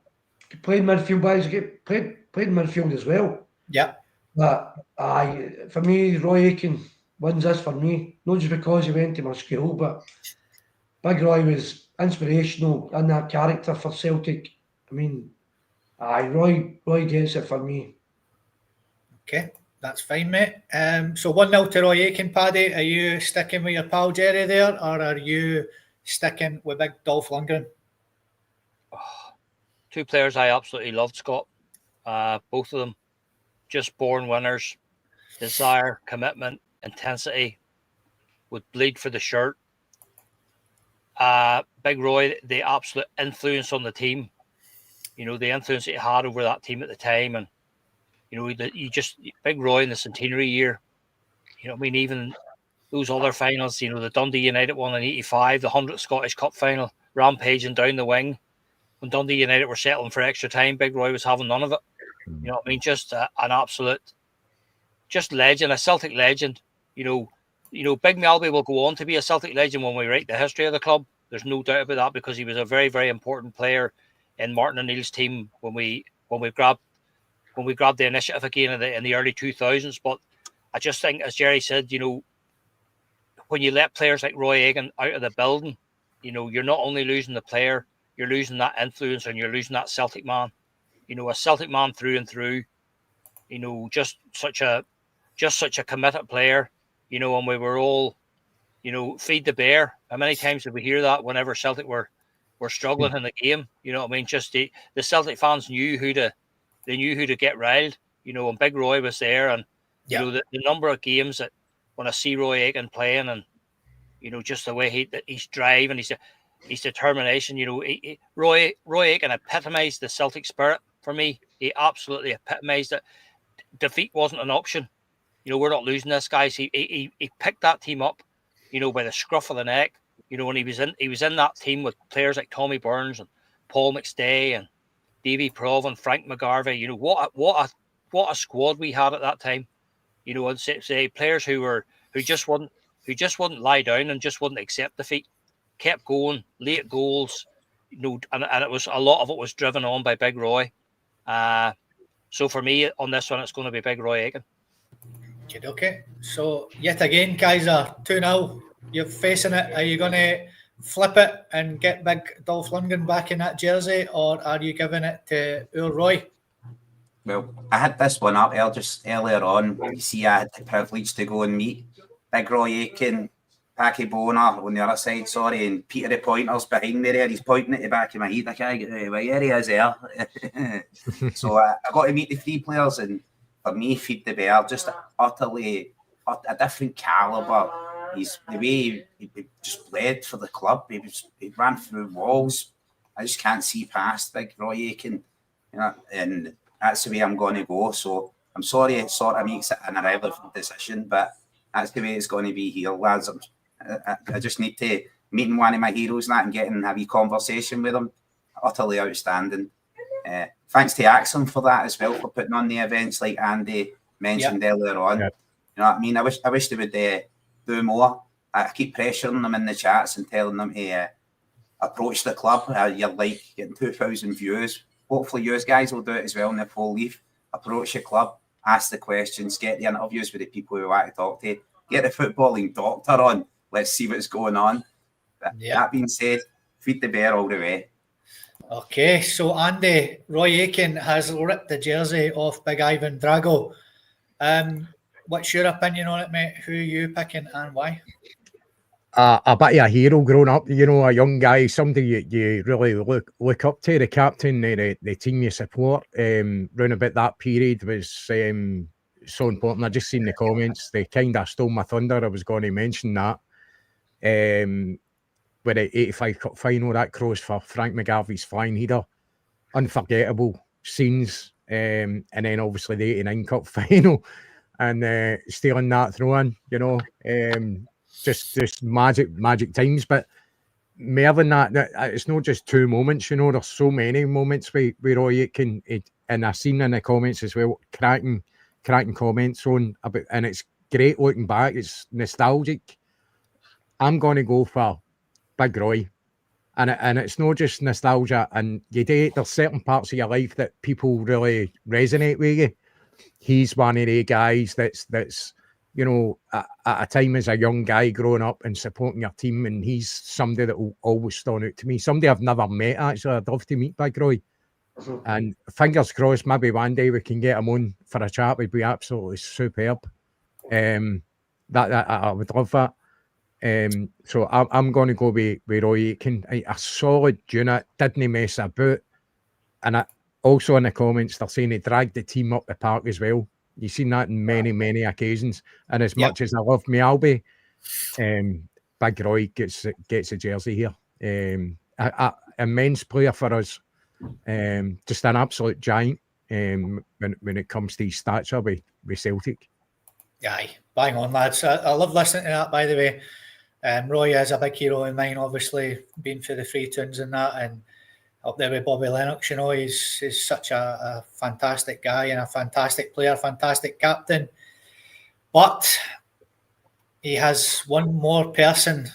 He played midfield, guys. Played midfield as well. Yeah. But for me, Roy Aitken wins this for me. Not just because he went to my school, but Big Roy was inspirational in that character for Celtic. I mean, Roy gets it for me. Okay, that's fine, mate. So 1-0 to Roy Aitken, Paddy. Are you sticking with your pal Jerry there, or are you sticking with big Dolph Lundgren? Oh, 2 players I absolutely loved, Scott. Both of them just born winners. Desire, commitment, intensity, would bleed for the shirt. Big Roy, the absolute influence on the team. You know, the influence that he had over that team at the time. And, you know, Big Roy in the centenary year, you know, I mean, even those other finals, you know, the Dundee United one in 85, the 100th Scottish Cup final, rampaging down the wing. When Dundee United were settling for extra time, Big Roy was having none of it. You know what I mean? Just an absolute, just legend, a Celtic legend. You know, Big Mjällby will go on to be a Celtic legend when we write the history of the club. There's no doubt about that, because he was a very, very important player in Martin O'Neill's team when we grabbed the initiative again in the early 2000s. But I just think, as Jerry said, you know, when you let players like Roy Aitken out of the building, you know, you're not only losing the player, you're losing that influence, and you're losing that Celtic man. You know, a Celtic man through and through. You know, just such a committed player. You know, and we were all, you know, feed the bear. How many times did we hear that whenever Celtic were struggling in the game? You know what I mean? Just the Celtic fans knew who to get riled. You know, and Big Roy was there, and you know the number of games that when I see Roy Aitken playing, and you know just the way he's drive and his determination. You know, Roy Aitken epitomized the Celtic spirit for me. He absolutely epitomized it. Defeat wasn't an option. You know, we're not losing this, guys. He picked that team up, you know, by the scruff of the neck. You know, when he was in that team with players like Tommy Burns and Paul McStay and Davy Provan, Frank McGarvey. You know, what a squad we had at that time. You know, and say players who just wouldn't lie down and just wouldn't accept defeat, kept going, late goals. You know, and it was a lot of it was driven on by Big Roy. So for me on this one, it's going to be Big Roy Aiken. Okay. So yet again, Kaiser 2-0. You're facing it. Are you going to flip it and get big Dolph Lundgren back in that jersey, or are you giving it to our Roy? Well, I had this one up just earlier on. You see, I had the privilege to go and meet Big Roy Aiken, Packy Boner on the other side, and Peter the Pointer's behind me there. He's pointing at the back of my head. I can't get where he is there. So I got to meet the three players, and for me, Feed the Bear, just utterly a different calibre. He's the way he just bled for the club. He ran through walls. I just can't see past Big Roy Aiken, you know, and that's the way I'm going to go. So I'm sorry it sort of makes it an irrelevant decision, but that's the way it's going to be here, lads. I just need to meet one of my heroes and get and have a conversation with him. Utterly outstanding. Thanks to Axon for that as well, for putting on the events like Andy mentioned earlier on. Yep. You know what I mean? I wish they would do more. I keep pressuring them in the chats and telling them to approach the club. You're like getting 2,000 views. Hopefully you guys will do it as well in the full leaf. Approach the club, ask the questions, get the interviews with the people who want to talk to. Get the footballing doctor on. Let's see what's going on. But that being said, Feed the Bear all the way. Okay, so Andy, Roy Aiken has ripped the jersey off Big Ivan Drago. What's your opinion on it, mate? Who are you picking and why? A bit of a hero growing up, you know, a young guy, somebody you really look up to, the captain, the team you support. Round about that period was so important. I just seen the comments. They kind of stole my thunder. I was going to mention that. With the 85 Cup final, that cross for Frank McGarvey's flying header. Unforgettable scenes. And then obviously the 89 Cup final and stealing that throw-in, you know. Just magic times, but more than that, it's not just two moments, you know. There's so many moments with Roy Aiken, and I've seen in the comments as well, cracking comments on about, and it's great looking back. It's nostalgic. I'm going to go for Big Roy, and it's not just nostalgia. And there's certain parts of your life that people really resonate with you. He's one of the guys that's you know, at a time as a young guy growing up and supporting your team, and he's somebody that will always stand out to me. Somebody I've never met, actually. I'd love to meet Big Roy. And fingers crossed, maybe one day we can get him on for a chat. Would be absolutely superb. That I would love that. So I'm going to go with Roy Aiken. A solid unit, didn't mess about. And also in the comments, they're saying he dragged the team up the park as well. You've seen that in many occasions. And as much as I love me Albie, Big Roy gets a jersey here. Immense player for us. Just an absolute giant when it comes to his stature with Celtic. Aye, bang on, lads. I love listening to that, by the way. Roy is a big hero in mine, obviously, being for the Free Tunes and that, and up there with Bobby Lennox, you know, he's such a fantastic guy and a fantastic player, fantastic captain. But he has one more person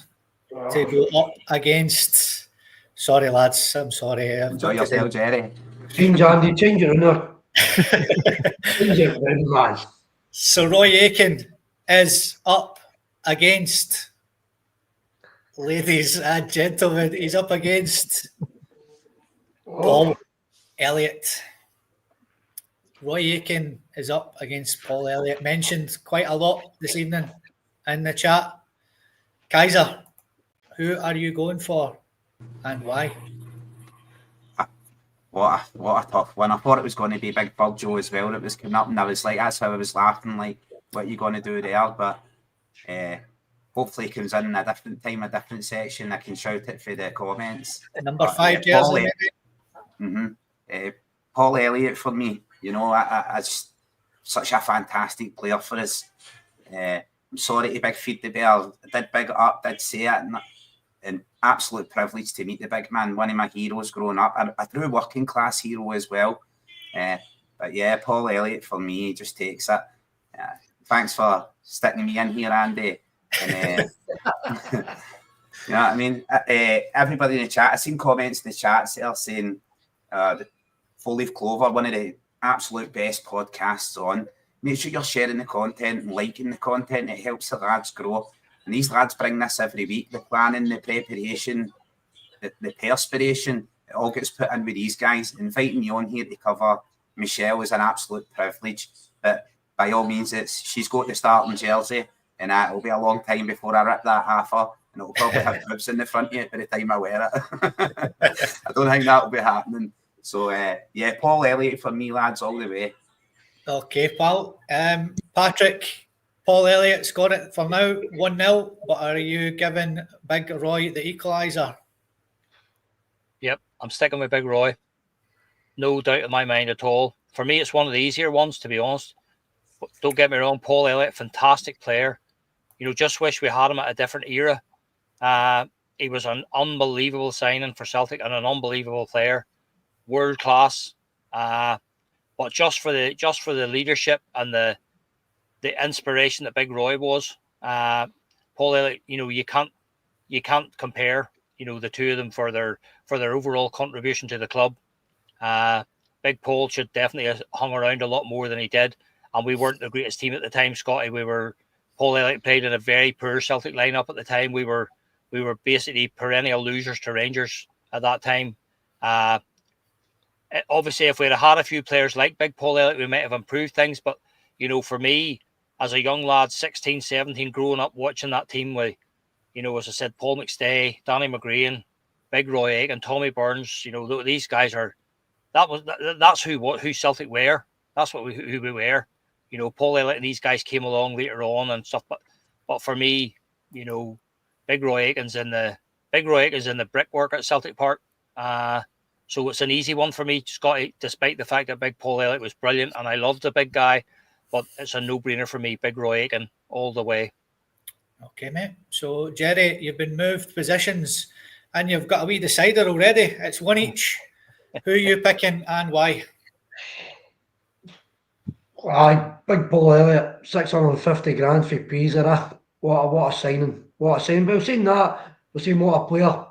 to go up against. Sorry, lads, I'm sorry. Enjoy yourself, Jerry. Change, Andy, change it in there. Change it, man. So Roy Aiken is up against, ladies and gentlemen, he's up against Paul Elliott. Roy Aiken is up against Paul Elliott. Mentioned quite a lot this evening in the chat. Kaiser, who are you going for and why? What a tough one. I thought it was going to be Big Bug Joe as well. It was coming up and I was like, that's how I was laughing, like, what are you going to do there? But hopefully he comes in a different time, a different section. I can shout it for the comments. Number 5 jersey, maybe? Paul Elliott for me, you know, I just such a fantastic player for us. I'm sorry to Big Feed the Bear. I did big it up, did say it, and absolute privilege to meet the big man, one of my heroes growing up, a true working class hero as well. But yeah, Paul Elliott for me just takes it. Thanks for sticking me in here, Andy. And, you know what I mean? Everybody in the chat, I've seen comments in the chat saying the Full Leaf Clover, one of the absolute best podcasts on. Make sure you're sharing the content and liking the content. It helps the lads grow. And these lads bring this every week. The planning, the preparation, the perspiration, it all gets put in with these guys. Inviting me on here to cover Michelle is an absolute privilege. But by all means, she's got the starting jersey, and it'll be a long time before I rip that half her, and it'll probably have boobs in the front of it by the time I wear it. I don't think that'll be happening. So, yeah, Paul Elliott for me, lads, all the way. Okay, pal. Patrick, Paul Elliott's got it for now, 1-0, but are you giving Big Roy the equaliser? Yep, I'm sticking with Big Roy. No doubt in my mind at all. For me, it's one of the easier ones, to be honest. But don't get me wrong, Paul Elliott, fantastic player. You know, just wish we had him at a different era. He was an unbelievable signing for Celtic and an unbelievable player, world class. But just for the leadership and the inspiration that Big Roy was, Paul Elliott, you know, you can't compare, you know, the two of them for their overall contribution to the club. Big Paul should definitely have hung around a lot more than he did, and we weren't the greatest team at the time, Scotty. Paul Elliott played in a very poor Celtic lineup at the time. We were basically perennial losers to Rangers at that time. Obviously, if we'd had a few players like Big Paul Elliott, we might have improved things. But, you know, for me, as a young lad, 16, 17, growing up, watching that team with, you know, as I said, Paul McStay, Danny McGrain, Big Roy Aitken, Tommy Burns, you know, these guys that's who Celtic were. That's who we were. You know, Paul Elliott and these guys came along later on and stuff. But for me, you know, Big Roy Aitken's in the brickwork at Celtic Park. So it's an easy one for me, Scotty, despite the fact that Big Paul Elliott was brilliant and I loved the big guy, but it's a no-brainer for me, Big Roy Aitken, all the way. Okay, mate. So, Jerry, you've been moved positions and you've got a wee decider already. It's one each. Who are you picking and why? Aye, Big Paul Elliott, 650 grand for Pisa. What a signing. What a signing. But we've seen that. We've seen what a player.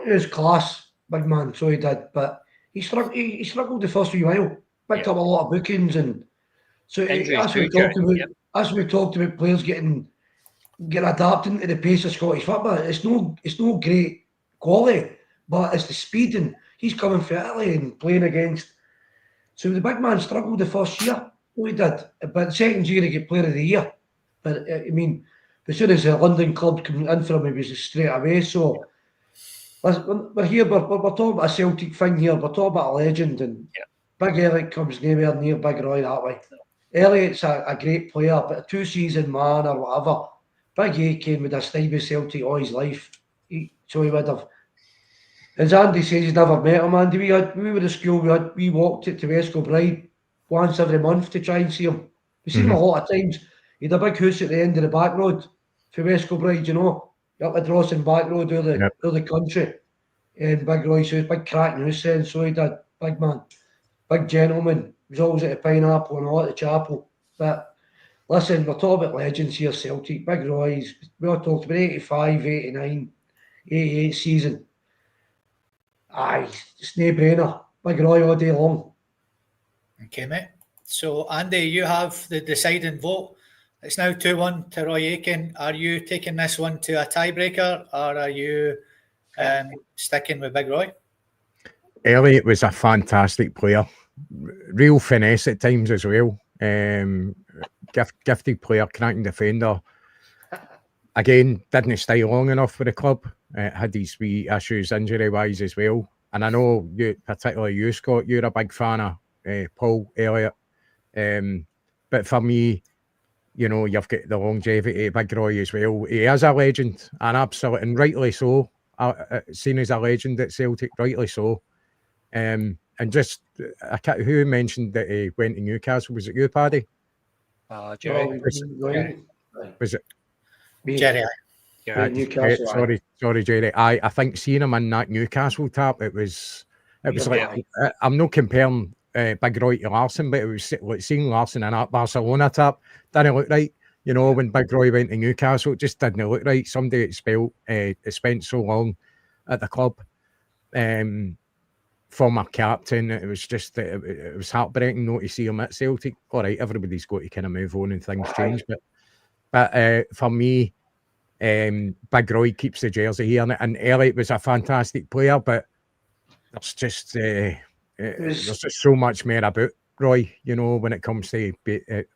He was class. Big man, so he did, but he struggled the first few while. Picked up a lot of bookings, and so as we talked about players getting adapting to the pace of Scottish football. It's no great quality, but it's the speed, and he's coming from Italy and playing against. So the big man struggled the first year, so he did, but the second year he got Player of the Year. But I mean, as soon as the London club came in for him, he was straight away. So. We're here, we're talking about a Celtic thing here, we're talking about a legend, and Big Elliott comes nowhere near Big Roy that way. Elliott's a great player, but a two-season man or whatever. Big Aitken would have stayed with Celtic all his life. So he would have. As Andy says, he's never met him, Andy. We were at school, we walked it to West Kilbride once every month to try and see him. We seen him a lot of times. He had a big house at the end of the back road for West Kilbride, you know. Up the Drawson back road or the country, and Big Roy's house, big cracking house then, so he did, big man, big gentleman. He was always at the Pineapple and all at the Chapel. But listen, we're talking about legends here, Celtic. Big Roy's, we all talked about 85, 89, 88 season. Aye, it's no brainer. Big Roy all day long. Okay, mate. So, Andy, you have the deciding vote. It's now 2-1 to Roy Aitken. Are you taking this one to a tiebreaker, or are you sticking with Big Roy? Elliott was a fantastic player. Real finesse at times as well. Gifted player, cracking defender. Again, didn't stay long enough for the club. Had these wee issues injury-wise as well. And I know, particularly you, Scott, you're a big fan of Paul Elliott. But for me, you know, you've got the longevity of Big Roy as well. He is a legend, and rightly so. Seen as a legend at Celtic, rightly so. And just, who mentioned that he went to Newcastle? Was it you, Paddy? Jerry. Was it? Jerry. Garrett. Newcastle. Sorry, Jerry. I think seeing him in that Newcastle tap, it was like I'm not comparing Big Roy to Larson, but it was like seeing Larson in that Barcelona tap didn't look right. You know, when Big Roy went to Newcastle, it just didn't look right. Somebody that spent so long at the club, former captain, it was just it was heartbreaking not to see him at Celtic. All right, everybody's got to kind of move on and things change, but for me, Big Roy keeps the jersey here, and Elliott was a fantastic player, but there's just so much more about Roy, you know, when it comes to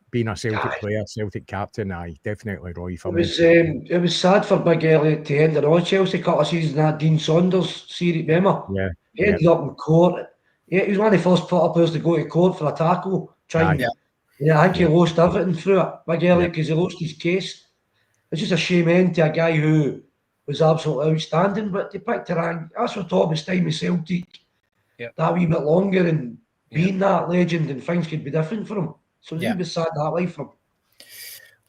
being a Celtic player, Celtic captain. Aye, definitely Roy for me. It was sad for Big Elliott to end it on Chelsea a couple of seasons, that Dean Saunders series, remember? Yeah. He ended up in court. He was one of the first players to go to court for a tackle. I think he lost everything through it, Big Elliott, because he lost his case. It's just a shame end to a guy who was absolutely outstanding, but they picked a rank. That's what top his time with Celtic. That wee bit longer and being that legend, and things could be different for him. So he was sad that life for him.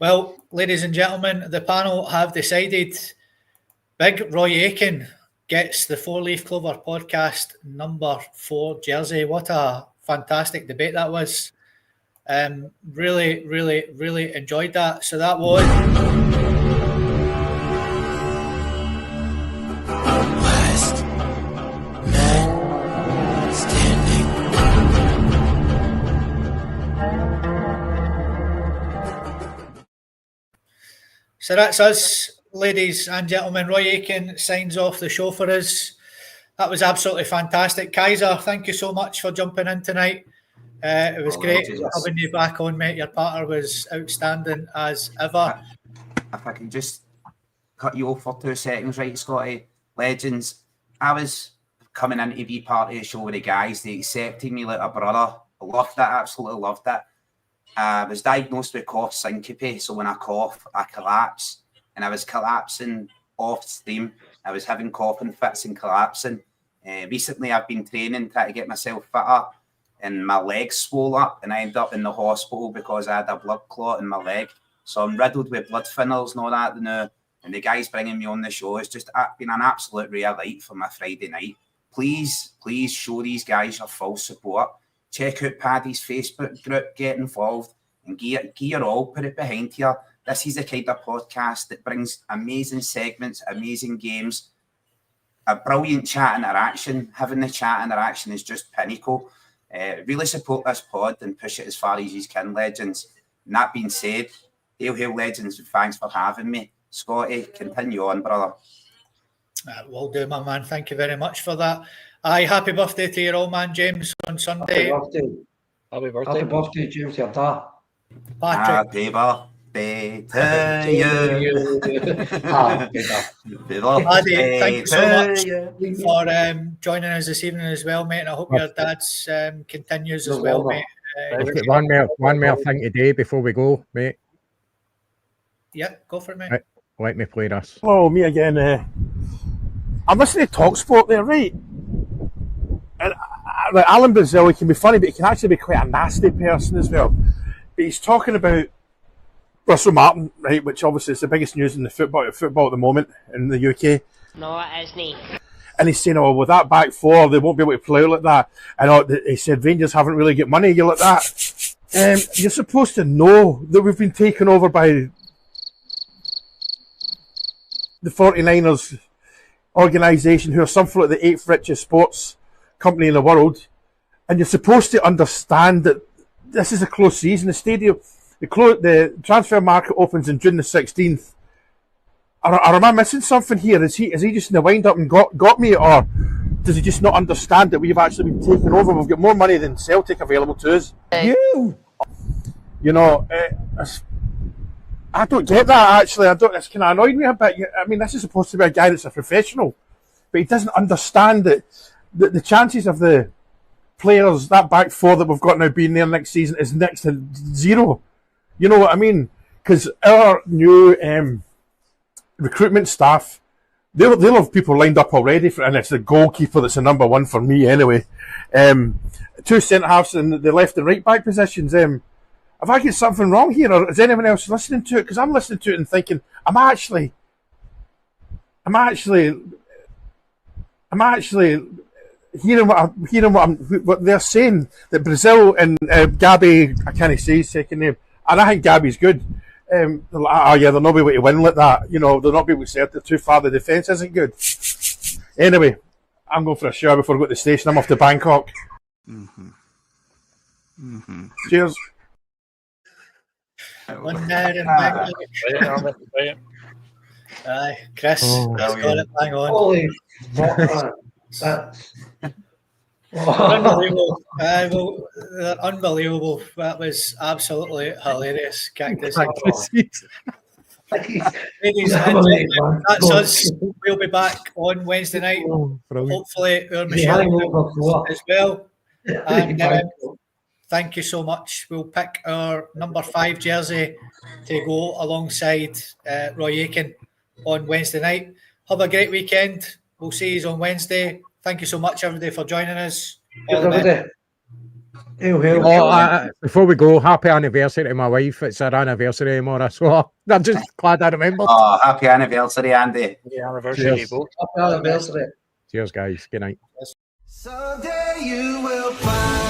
Well, ladies and gentlemen, the panel have decided Big Roy Aitken gets the Four Leaf Clover podcast number 4 jersey. What a fantastic debate that was. Really, really, really enjoyed that. So that was last man standing. So that's us, ladies and gentlemen. Roy Aitken signs off the show for us. That was absolutely fantastic. Kaiser, thank you so much for jumping in tonight. It was great having you back on, mate. Your patter was outstanding as ever. If I can just cut you off for 2 seconds, right, Scotty? Legends. I was coming in to be part of the show with the guys. They accepted me like a brother. I loved it, absolutely loved it. I was diagnosed with cough syncope, so when I cough, I collapse. And I was collapsing off stream. I was having coughing fits and collapsing. Recently, I've been training, trying to get myself fitter, and my legs swole up, and I ended up in the hospital because I had a blood clot in my leg. So I'm riddled with blood thinners and all that now. And the guys bringing me on the show has just been an absolute rare light for my Friday night. Please show these guys your full support. Check out Paddy's Facebook group, get involved, and gear all, put it behind here. This is the kind of podcast that brings amazing segments, amazing games, a brilliant chat interaction. Having the chat interaction is just pinnacle. Really support this pod and push it as far as you can, legends. And that being said, hail legends, and thanks for having me. Scotty, continue on, brother. Will do, my man. Thank you very much for that. Happy birthday to your old man, James, on Sunday. Happy birthday, James, your dad. Patrick. Happy birthday to you. Paddy, thank you so much for joining us this evening as well, mate. And I hope your dad's continues as well, mate. One more thing today before we go, mate. Yeah, go for it, mate. Right, let me play this. Hello, me again. I'm listening to TalkSport there, right? And Alan Brazil, he can be funny, but he can actually be quite a nasty person as well. But he's talking about Russell Martin, right, which obviously is the biggest news in the football at the moment in the UK. No, it isn't. And he's saying, with that back four, they won't be able to play like that. And he said, Rangers haven't really got money, you like that. You're supposed to know that we've been taken over by the 49ers organisation, who are something like the 8th richest sports company in the world. And you're supposed to understand that this is a close season. The stadium, the transfer market opens on June the 16th. Or am I missing something here? Is he just in the wind up and got me, or does he just not understand that we've actually been taken over? We've got more money than Celtic available to us. You know, I don't get that, actually. It's kind of annoyed me a bit. I mean, this is supposed to be a guy that's a professional, but he doesn't understand that the chances of the players, that back four that we've got now being there next season, is next to zero. You know what I mean? Because our new recruitment staff, they'll have people lined up already, and it's the goalkeeper that's the number one for me anyway. 2 centre-halves in the left and right back positions. Have I got something wrong here, or is anyone else listening to it? Because I'm listening to it and thinking, am I actually I'm actually hearing what they're saying, that Brazil and Gabby, I can't say his second name, and I think Gabby's good. They're not be able to win like that. You know, they'll not be able to say they're too far. The defence isn't good. Anyway, I'm going for a shower before I go to the station. I'm off to Bangkok. Cheers. One there in Bangkok. Aye, Chris, has got it bang on. Holy fuck, man. That's... Unbelievable. They're unbelievable. That was absolutely hilarious. Cactus. Ladies and gentlemen, that's us. We'll be back on Wednesday night. Hopefully, our Michelle as well. And thank you so much. We'll pick our number 5 jersey to go alongside Roy Aiken on Wednesday night. Have a great weekend. We'll see you on Wednesday. Thank you so much, everybody, for joining us. Before we go, happy anniversary to my wife. It's her anniversary tomorrow, so I'm just glad I remembered. Oh, happy anniversary, Andy. Happy anniversary, Cheers. both. Happy anniversary. Cheers, guys. Good night. Someday you will find